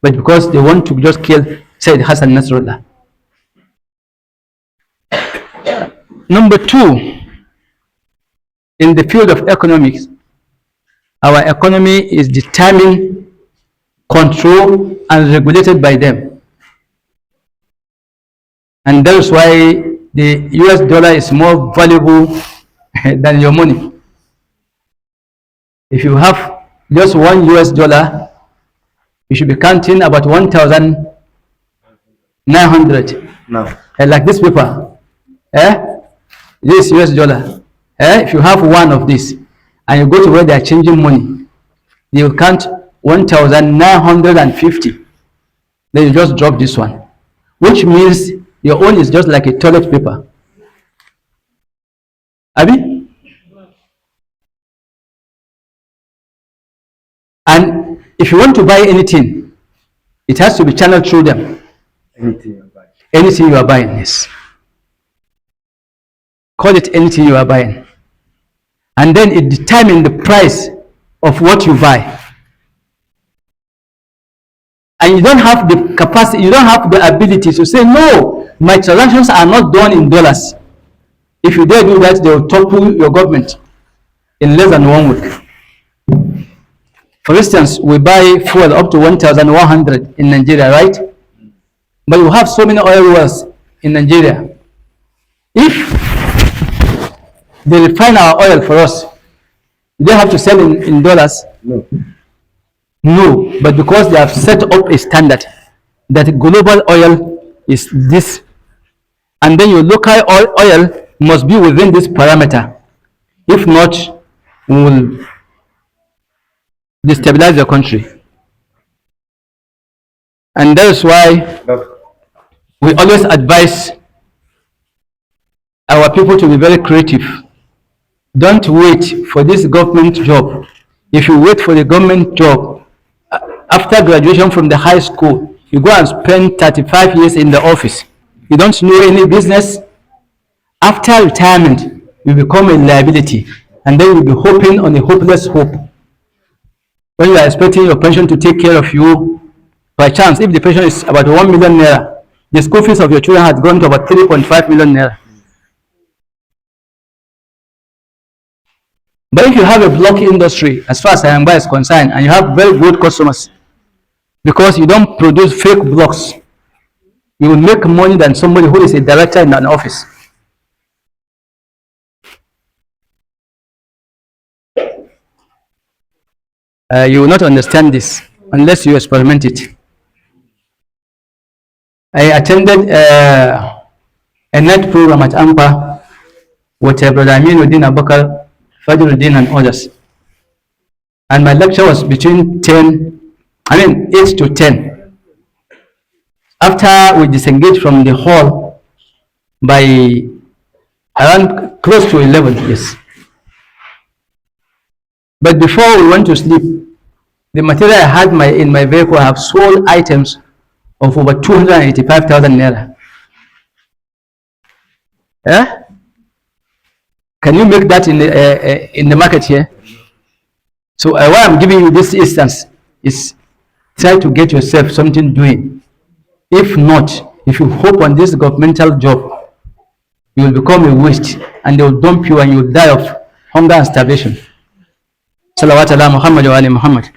But because they want to just kill Sayyid Hassan Nasrullah. Number two, in the field of economics, our economy is determined, controlled, and regulated by them. And that's why the US dollar is more valuable than your money. If you have just one US dollar, you should be counting about 1,900. No. Like this paper. This US dollar. If you have one of this, and you go to where they are changing money, they will count 1,950. Then you just drop this one, which means your own is just like a toilet paper. Abi? And if you want to buy anything, it has to be channeled through them. Anything you buy. Anything you are buying, yes. Call it anything you are buying. And then it determines the price of what you buy. And you don't have the capacity, you don't have the ability to say, no, my transactions are not done in dollars. If you dare do that, they will topple your government in less than 1 week. For instance, we buy fuel up to 1,100 in Nigeria, right? But you have so many oil wells in Nigeria. If they refine our oil for us, they have to sell in dollars. No. No, but because they have set up a standard that global oil is this, and then your local oil must be within this parameter. If not, we will destabilize the country. And that is why we always advise our people to be very creative. Don't wait for this government job. If you wait for the government job, after graduation from the high school, you go and spend 35 years in the office. You don't know any business. After retirement, you become a liability, and then you'll be hoping on a hopeless hope. When you are expecting your pension to take care of you, by chance, if the pension is about 1 million naira, the school fees of your children has gone to about 3.5 million naira. But if you have a block industry, as far as Ayamba is concerned, and you have very good customers, because you don't produce fake blocks, you will make money than somebody who is a director in an office. You will not understand this unless you experiment it. I attended a night program at Ampa with Brother Aminuddin Abakar, Fajruddin, and others. And my lecture was between 8 to 10. After we disengaged from the hall by around close to 11, yes. But before we went to sleep, the material I had in my vehicle, I have sold items of over 285,000 naira. Eh? Can you make that in the market here? So why I'm giving you this instance is try to get yourself something doing. If not, if you hope on this governmental job, you will become a waste and they will dump you and you will die of hunger and starvation. Salawat ala Muhammad wa ali Muhammad.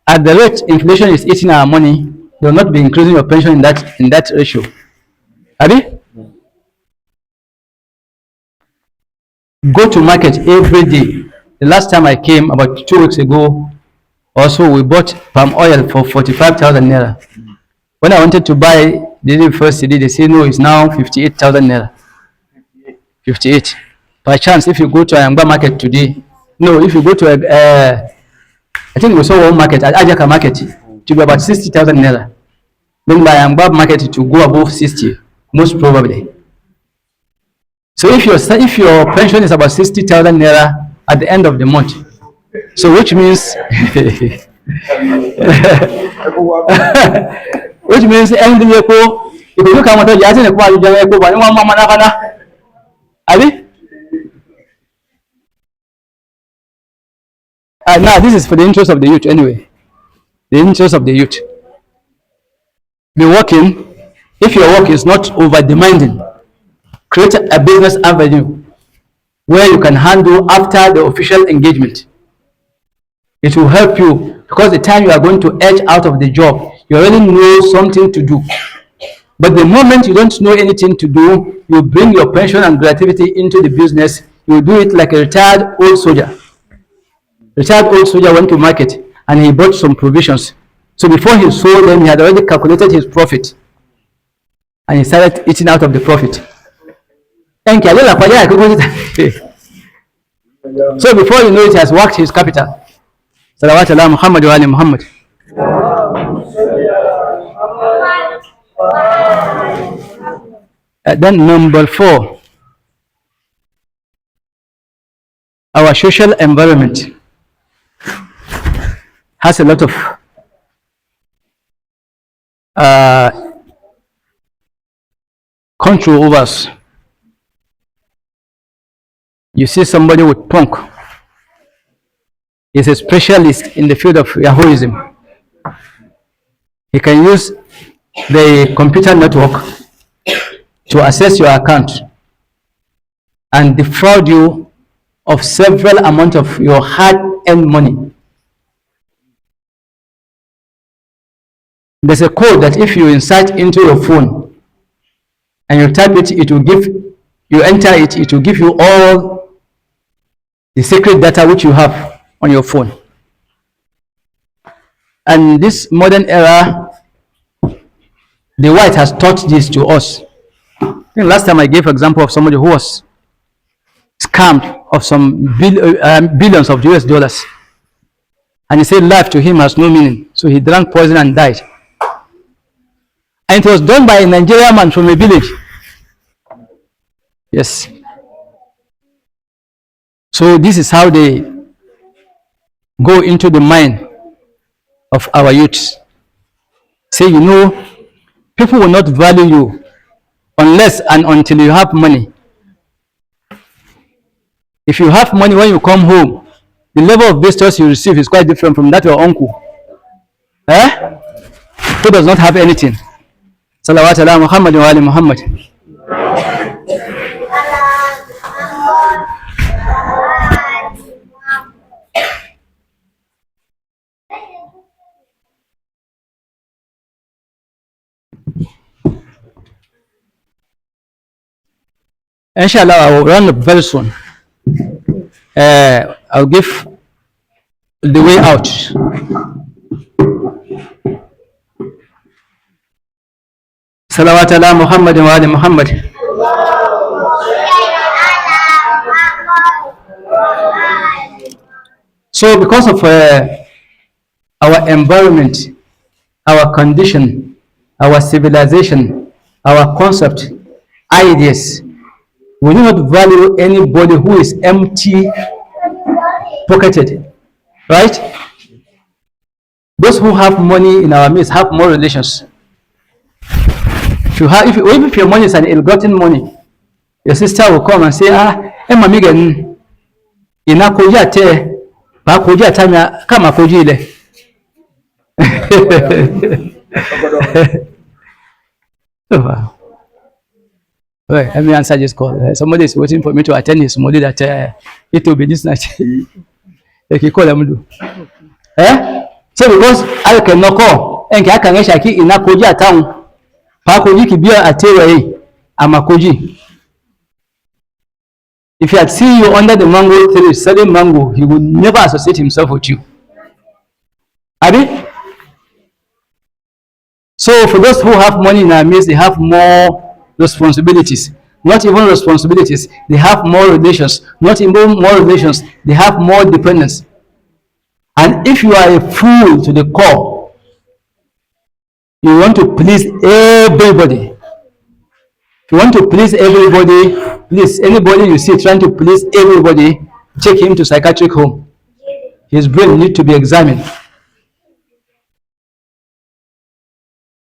At the rate inflation is eating our money, they will not be increasing your pension in that ratio. Abi? Go to market every day. The last time I came about 2 weeks ago, also we bought palm oil for 45,000 naira. When I wanted to buy the first CD, they say no, it's now 58,000 naira. 58. By chance, if you go to Ayangba market today, no, if you go to I think we saw one market at Ajaka market to be about 60,000 naira. Then by Ayangba market to go above 60, most probably. So if your pension is about 60,000 naira at the end of the month, so which means which means ending echo, if you look at what you are saying, Abi? Now this is for the interest of the youth anyway. The interest of the youth. Be working. If your work is not over demanding, create a business avenue where you can handle after the official engagement. It will help you because the time you are going to edge out of the job, you already know something to do. But the moment you don't know anything to do, you bring your pension and gratuity into the business. You do it like a retired old soldier. Retired old soldier went to market and he bought some provisions. So before he sold them, he had already calculated his profit and he started eating out of the profit. So before you know it, he has worked his capital. Salawat ala Muhammad wa ali Muhammad. Then number 4, our social environment has a lot of control over us. You see somebody with punk is a specialist in the field of Yahooism. He can use the computer network to access your account and defraud you of several amount of your hard-earned money. There's a code that if you insert into your phone and you type it, you enter it, it will give you all the secret data which you have on your phone. And this modern era, the white has taught this to us. I think last time I gave an example of somebody who was scammed of some billions of US dollars. And he said life to him has no meaning. So he drank poison and died. And it was done by a Nigerian man from a village. Yes. So this is how they go into the mind of our youths. Say, you know, people will not value you unless and until you have money. If you have money when you come home, the level of visitors you receive is quite different from that of your uncle. Who does not have anything. Salawat ala Muhammad wa ali Muhammad. Inshallah, I will run up very soon. I'll give the way out. Salawat ala Muhammad wa ali Muhammad. So, because of our environment, our condition, our civilization, our concept, ideas, we do not value anybody who is empty pocketed, right? Those who have money in our midst have more relations. Even if your money is an ill-gotten money, your sister will come and say, Emma Migan, ina koja te, ba koja tanya, kama koja ile. Wow. Right, let me answer this call. Somebody is waiting for me to attend his somebody that it will be this night. They call them. So because I cannot call, and I can shaki ina koja town, pa koji kibia atewe, amakoji. If he had seen you under the mango tree selling mango, he would never associate himself with you. Abi? So for those who have money in our midst, they have more responsibilities. Not even responsibilities, they have more relations. Not even more relations, they have more dependence. And if you are a fool to the core, you want to please everybody. If you want to please everybody, please, anybody you see trying to please everybody, take him to psychiatric home. His brain needs to be examined.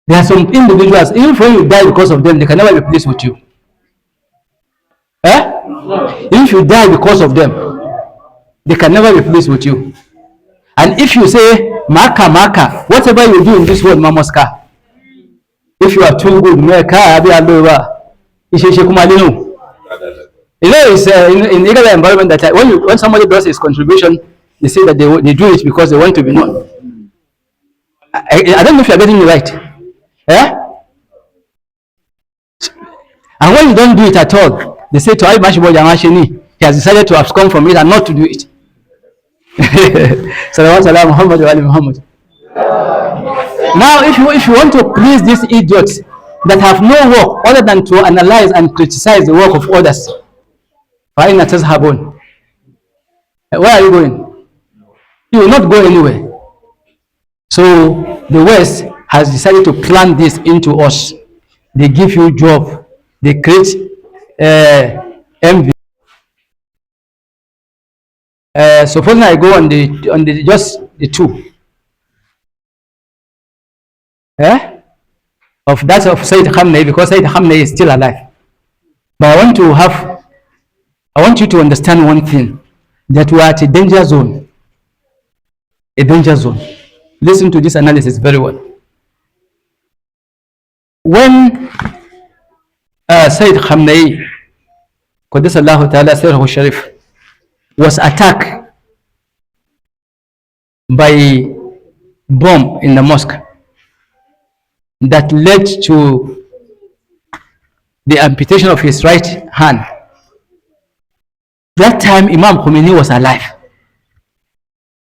There are some individuals, even when you die because of them, they can never be pleased with you. If you die because of them, they can never be pleased with you. And if you say, Maka, whatever you do in this world, Mamoska, if you are too good, you know, it's in the environment that when somebody does his contribution, they say that they do it because they want to be known. I don't know if you're getting me right. And when you don't do it at all, they say to Aibashibojamashini, he has decided to abscond from it and not to do it. Salawat ala Muhammad wa ali Muhammad. Now, if you want to please these idiots that have no work other than to analyze and criticize the work of others, where are you going? You will not go anywhere. So the West has decided to plant this into us. They give you job. They create envy. Suppose I go on the just the two. Of that of Sayyid Khamenei, because Sayyid Khamenei is still alive. But I want you to understand one thing, that we are at a danger zone. A danger zone. Listen to this analysis very well. When Sayyid Khamenei, Qaddasallahu Ta'ala Sirruhu Sharif, was attacked by bomb in the mosque that led to the amputation of his right hand. That time Imam Khomeini was alive.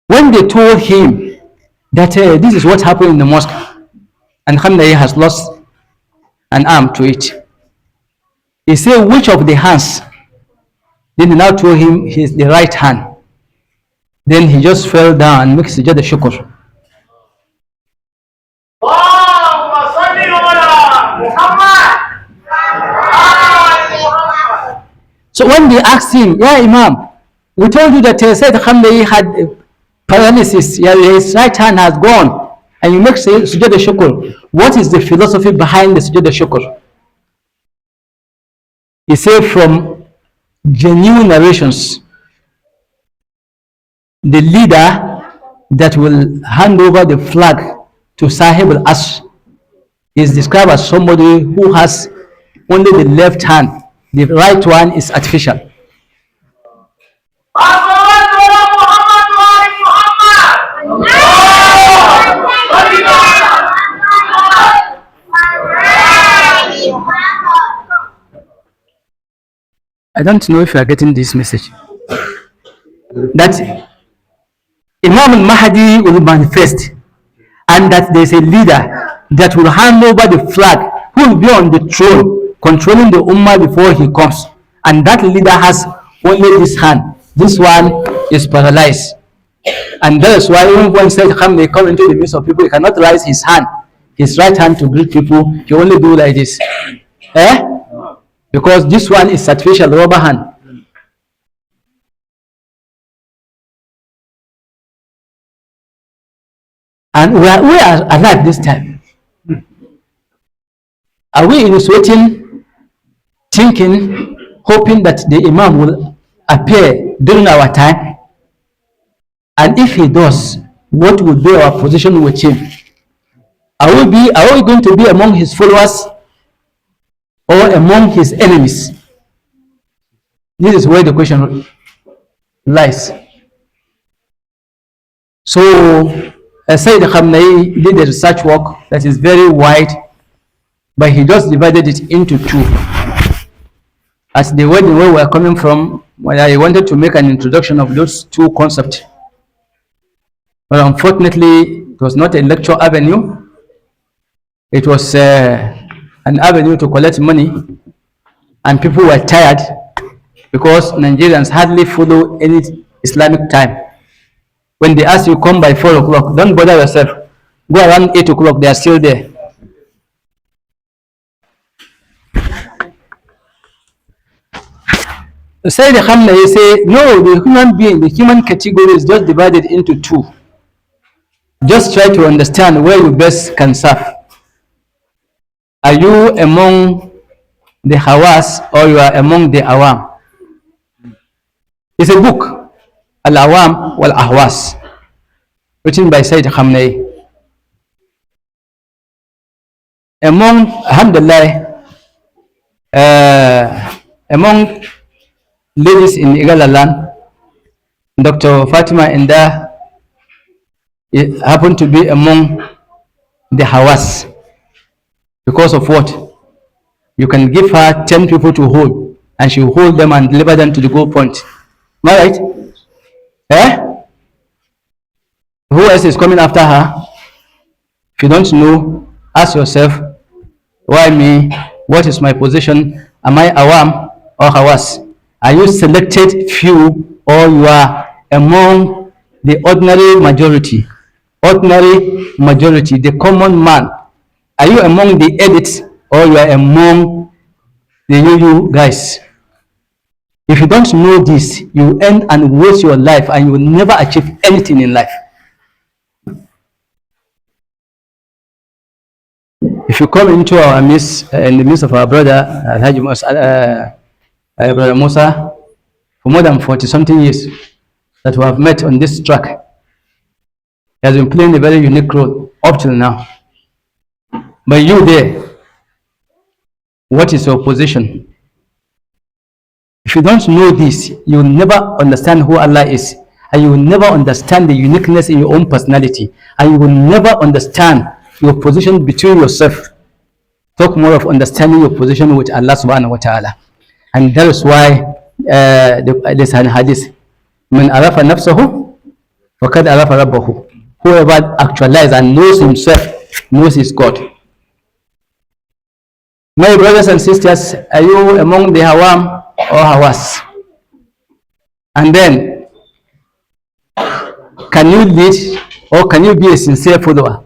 When they told him that this is what happened in the mosque and Khamenei has lost an arm to it, he said, which of the hands? Then they now told him the right hand. Then he just fell down and made sujood shukr. So when they asked him, yeah, Imam, we told you that Sayyid Khamenei had paralysis, yeah, his right hand has gone, and you make sujood shukr. What is the philosophy behind the sujood shukr? He said, from genuine narrations, the leader that will hand over the flag to Sahib al-Asr is described as somebody who has only the left hand. The right one is artificial. I don't know if you are getting this message. That Imam al-Mahdi will manifest, and that there is a leader that will hand over the flag, who will be on the throne, controlling the Ummah before he comes. And that leader has only this hand. This one is paralyzed. And that's why even when Said Khamenei come into the midst of people, he cannot raise his hand, his right hand to greet people. He only do like this. Eh? Because this one is artificial rubber hand. And we are alive this time. Are we initiating, thinking, hoping that the Imam will appear during our time? And if he does, what would be our position with him? Are we going to be among his followers or among his enemies? This is where the question lies. So, Sayyid Khamenei did a research work that is very wide, but he just divided it into two. As the way we are coming from, when I wanted to make an introduction of those two concepts. But unfortunately, it was not a lecture avenue. It was an avenue to collect money, and people were tired because Nigerians hardly follow any Islamic time. When they ask you come by 4 o'clock, don't bother yourself. Go around 8 o'clock, they are still there. Sayyid Khamenei say, no, the human being, the human category is just divided into two. Just try to understand where you best can serve. Are you among the Hawas or you are among the Awam? It's a book, Al-Awam wal-Ahwas, written by Sayyid Khamenei. Among, alhamdulillah, among ladies in Igala land, Dr. Fatima Inda happened to be among the Hawas. Because of what? You can give her 10 people to hold, and she will hold them and deliver them to the goal point. Am I right? Eh? Who else is coming after her? If you don't know, ask yourself, why me? What is my position? Am I Awam or Hawas? Are you selected few or you are among the ordinary majority? Ordinary majority, the common man. Are you among the elites or you are among the you guys? If you don't know this, you end and waste your life and you will never achieve anything in life. If you come into our midst, in the midst of our brother, Alhaji Musa, Brother Musa, for more than 40 something years that we have met on this track, he has been playing a very unique role up till now. But you there, what is your position? If you don't know this, you will never understand who Allah is, and you will never understand the uniqueness in your own personality, and you will never understand your position between yourself. Talk more of understanding your position with Allah subhanahu wa ta'ala. And that is why there's an hadith, من عرف نفسه فقد عرف ربه. Whoever actualizes and knows himself knows his God. My brothers and sisters, are you among the Hawam or Hawas? And then, can you lead or can you be a sincere follower?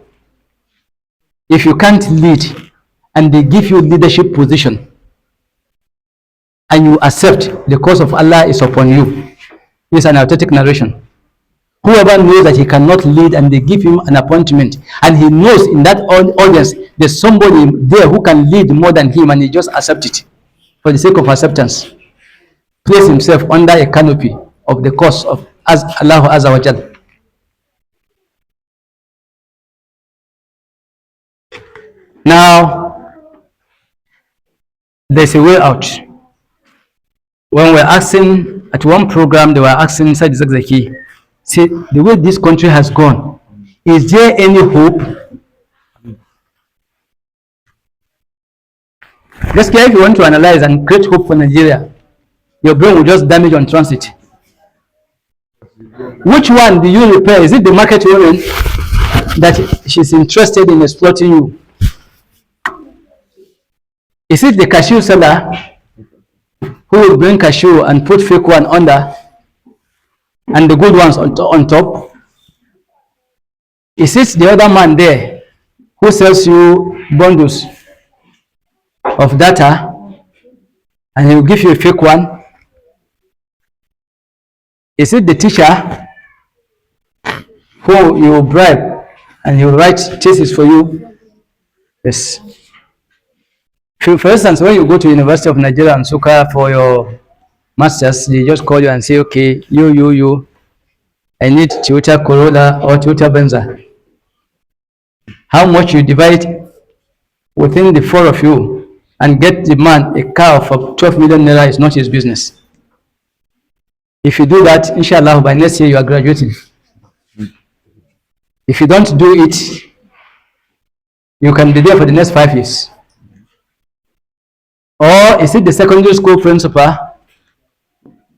If you can't lead and they give you leadership position and you accept the cause of Allah is upon you, it's an authentic narration. Whoever knows that he cannot lead and they give him an appointment and he knows in that audience there's somebody there who can lead more than him and he just accepts it for the sake of acceptance, place himself under a canopy of the cause of Allah Azza wa Jal. Now, there's a way out. When we're asking, at one program, they were asking Said Zakzaki, say, the way this country has gone, is there any hope? Just if you want to analyze and create hope for Nigeria, your brain will just damage on transit. Which one do you repair? Is it the market woman that she's interested in exploiting you? Is it the cashew seller who will bring cashew and put fake one under and the good ones on top? Is it the other man there who sells you bundles of data and he will give you a fake one? Is it the teacher who you will bribe and he will write thesis for you? Yes. For instance, when you go to University of Nigeria and Nsukka for your masters, they just call you and say, okay, you, I need Toyota Corolla or Toyota Venza. How much you divide within the four of you and get the man a car for 12 million naira is not his business. If you do that, inshallah, by next year you are graduating. If you don't do it, you can be there for the next 5 years. Or is it the secondary school principal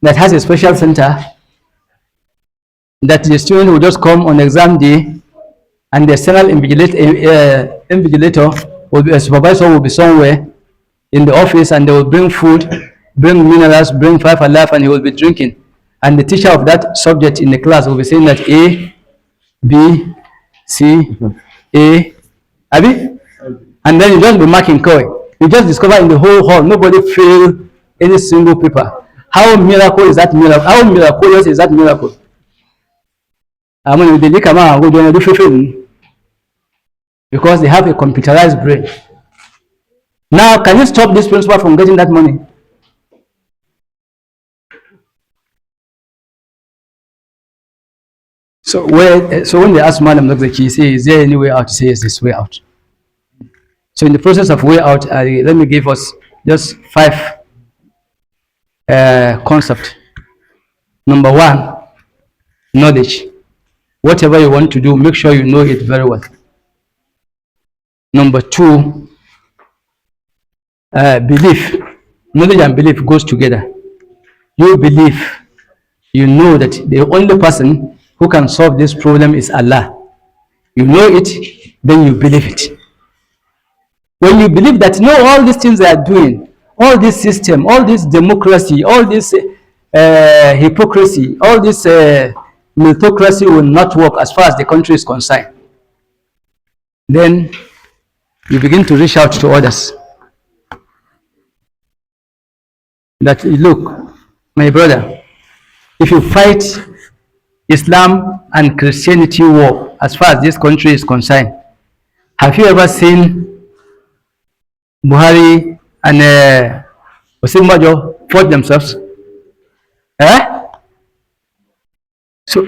that has a special center that the student will just come on exam day and the external invigilator will be, a supervisor will be somewhere in the office and they will bring food, bring minerals, bring 5 alive and he will be drinking. And the teacher of that subject in the class will be saying that A, B, C, A, Abi? And then you just be marking koi. You just discover in the whole hall, nobody failed any single paper. How miracle is that miracle? How miraculous is that miracle? I mean, they come out and go do because they have a computerized brain. Now, can you stop this principal from getting that money? So when they ask Madam Dr. Chi, say, is there any way out? Say, yes, this way out. So in the process of way out, let me give us just 5 concepts. Number 1, knowledge. Whatever you want to do, make sure you know it very well. Number 2, belief. Knowledge and belief goes together. You believe, you know that the only person who can solve this problem is Allah. You know it, then you believe it. When you believe that, no, all these things they are doing, all this system, all this democracy, all this hypocrisy, all this meritocracy will not work as far as the country is concerned, then you begin to reach out to others. That, look, my brother, if you fight Islam and Christianity war as far as this country is concerned, have you ever seen Buhari and Osinbajo fought themselves? So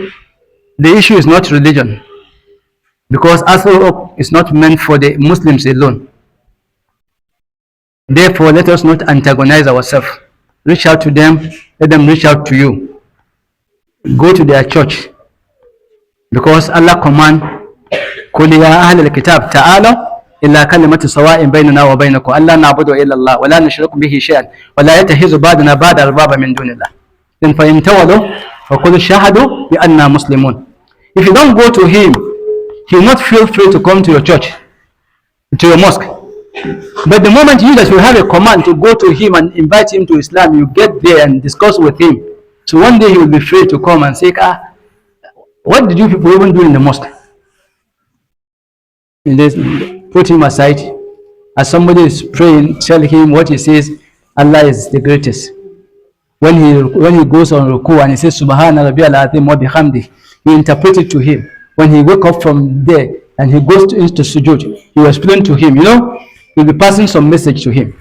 the issue is not religion, because Asr is not meant for the Muslims alone. Therefore, let us not antagonize ourselves. Reach out to them, let them reach out to you. Go to their church, because Allah command, قُلْ يَا أَهْلَ الْكِتَابِ تَعَالَوْا إِلَّا كَلِمَةُ سَوَاءٍ بَيْنَنَا وَبَيْنَكُمْ أَلَّا نَعْبُدَ إِلَّا اللَّهَ وَلَا نُشْرِكُ بِهِ شَيْئًا وَلَا يَتَّخِذَ بَعْضُنَا بَعْضًا أَرْبَابًا مِنْ دُونِ اللَّهِ. Then فَإِنْ تَوَلَّوْا فَقُولُوا اشْهَدُوا بِأَنَّا مُسْلِمُونَ. If you don't go to him, he will not feel free to come to your church, to your mosque. But the moment you guys will have a command to go to him and invite him to Islam, you get there and discuss with him. So one day he will be free to come and say, what did you people even do in the mosque? And then put him aside. As somebody is praying, tell him what he says, Allah is the greatest. When he goes on ruku and he says, Subhana Rabbiyal Azim wa bihamdi, you interpret it to him. When he wake up from there and he goes into sujood, you explain to him, you'll be passing some message to him.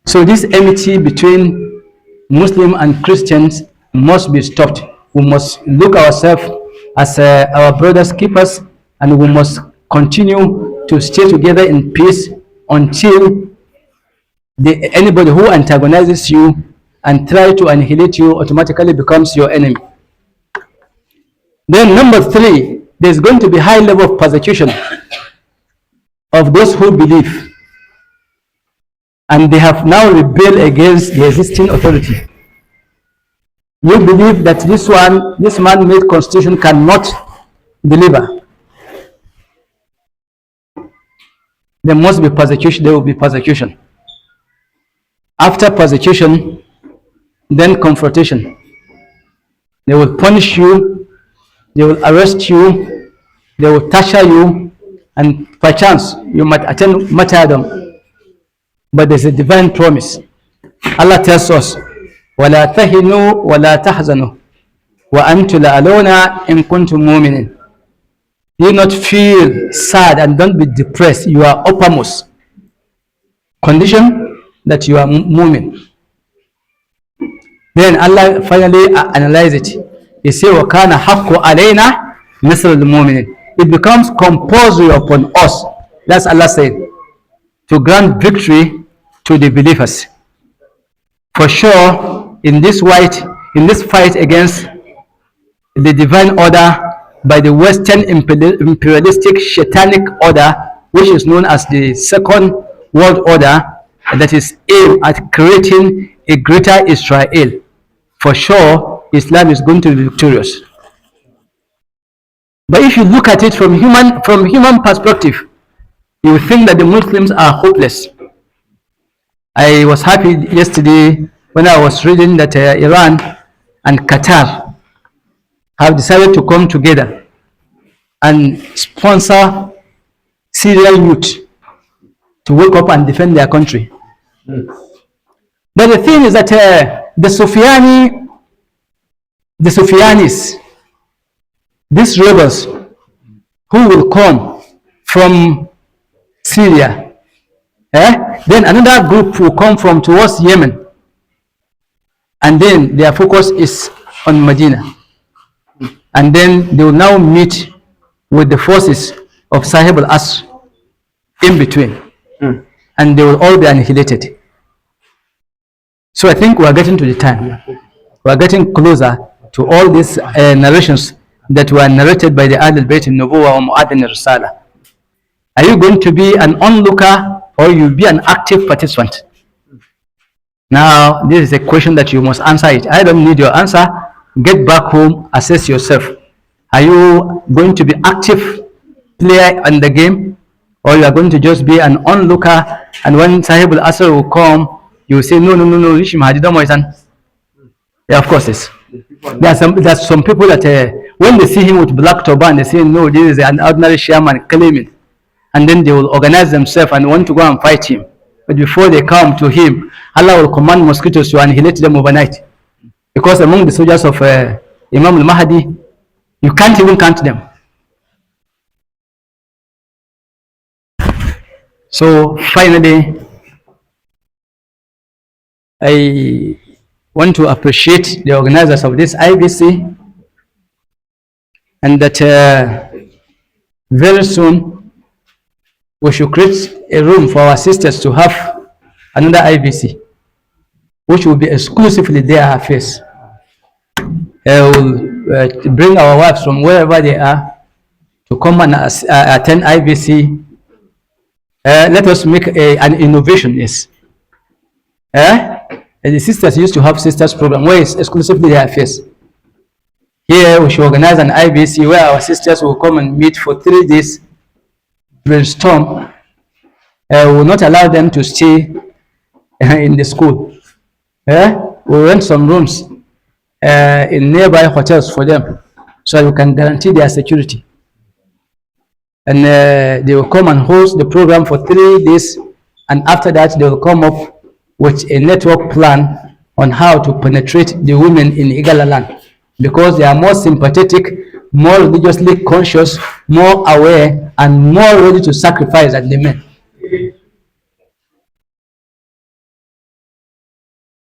So this enmity between Muslim and Christians must be stopped. We must look ourselves as our brothers keepers, and we must continue to stay together in peace until anybody who antagonizes you and try to annihilate you automatically becomes your enemy. Then number 3, there's going to be high level of persecution of those who believe. and they have now rebelled against the existing authority. You believe that this man-made constitution cannot deliver. There must be persecution, there will be persecution. After persecution, then confrontation. They will punish you, they will arrest you, they will torture you, and perchance you might attend martyrdom. But there's a divine promise. Allah tells us, وَلَا تَهِنُوا وَلَا تَحْزَنُوا وَأَنْتُمُ الْأَعْلَوْنَ إِن كُنتُم مُؤْمِنِينَ. Do not feel sad and don't be depressed. You are uppermost. Condition that you are mu'min. Then Allah finally analyzed it. He said, وَكَانَ حَقُّ عَلَيْنَا نَصْرُ الْمُؤْمِنِينَ. It becomes compulsory upon us. That's Allah said, to grant victory to the believers. For sure, in this fight against the divine order by the Western imperialistic satanic order, which is known as the Second World Order, that is aimed at creating a greater Israel. For sure, Islam is going to be victorious. But if you look at it from human perspective, you will think that the Muslims are hopeless. I was happy yesterday when I was reading that Iran and Qatar have decided to come together and sponsor Syrian youth to wake up and defend their country. But the thing is that the Sufyanis, these rebels who will come from Syria, then another group will come from towards Yemen, and then their focus is on Medina, and then they will now meet with the forces of Sahib al-Asr in between, and they will all be annihilated. So I think we are getting to the time, we are getting closer to all these narrations that were narrated by the Ahl al-Bayt al-Nubuwah wa Mu'adhin al-Risala. Are you going to be an onlooker or you be an active participant? Now, this is a question that you must answer it. I don't need your answer. Get back home, assess yourself. Are you going to be active player in the game, or you are going to just be an onlooker, and when Sahib al-Asr will come, you will say, no, yeah, of course it's. There's some people that when they see him with black turban, they say, no, this is an ordinary shaman claiming. And then they will organize themselves and want to go and fight him. But before they come to him, Allah will command mosquitoes to annihilate them overnight. Because among the soldiers of Imam al-Mahdi, you can't even count them. So finally, I want to appreciate the organizers of this IBC, and that very soon we should create a room for our sisters to have another IBC, which will be exclusively their affairs. We'll bring our wives from wherever they are to come and attend IBC. Let us make an innovation. Yes. The sisters used to have sisters program where it's exclusively their affairs. Here we should organize an IBC where our sisters will come and meet for 3 days, brainstorm. We will not allow them to stay in the school. We'll rent some rooms in nearby hotels for them so we can guarantee their security. And they will come and host the program for 3 days, and after that they will come up with a network plan on how to penetrate the women in Igala land, because they are more sympathetic, more religiously conscious, more aware, and more ready to sacrifice than the men.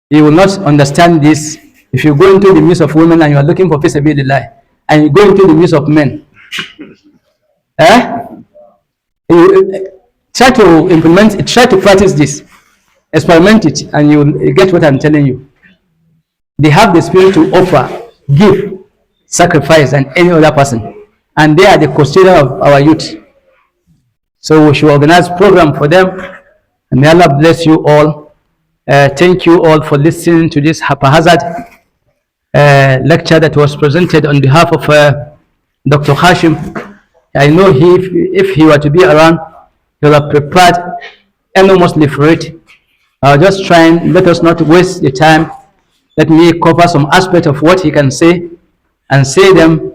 You will not understand this if you go into the midst of women and you are looking for peaceability, and you go into the midst of men. You try to implement it, try to practice this, experiment it, and you will get what I'm telling you. They have the spirit to offer, give, sacrifice than any other person, and they are the custodian of our youth. So we should organize program for them, May Allah bless you all. Thank you all for listening to this haphazard lecture that was presented on behalf of Dr. Hashim. I know if he were to be around, he would have prepared enormously for it. Just try and let us not waste the time. Let me cover some aspect of what he can say and say them.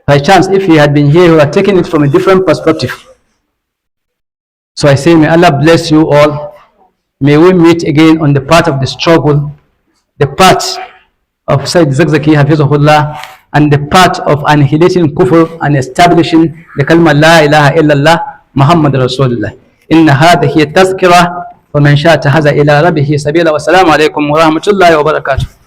By chance, if he had been here, he would have taken it from a different perspective. So I say, may Allah bless you all. May we meet again on the path of the struggle, the path of Sayyid Zakzaki Hafizahullah, and the path of annihilating kufr and establishing the kalma la ilaha illallah Muhammad Rasulullah. Inna hadhihi tazkira wa man sha'a tahaza ila rabbihi sabila wa salamu alaykum wa rahmatullahi wa barakatuh.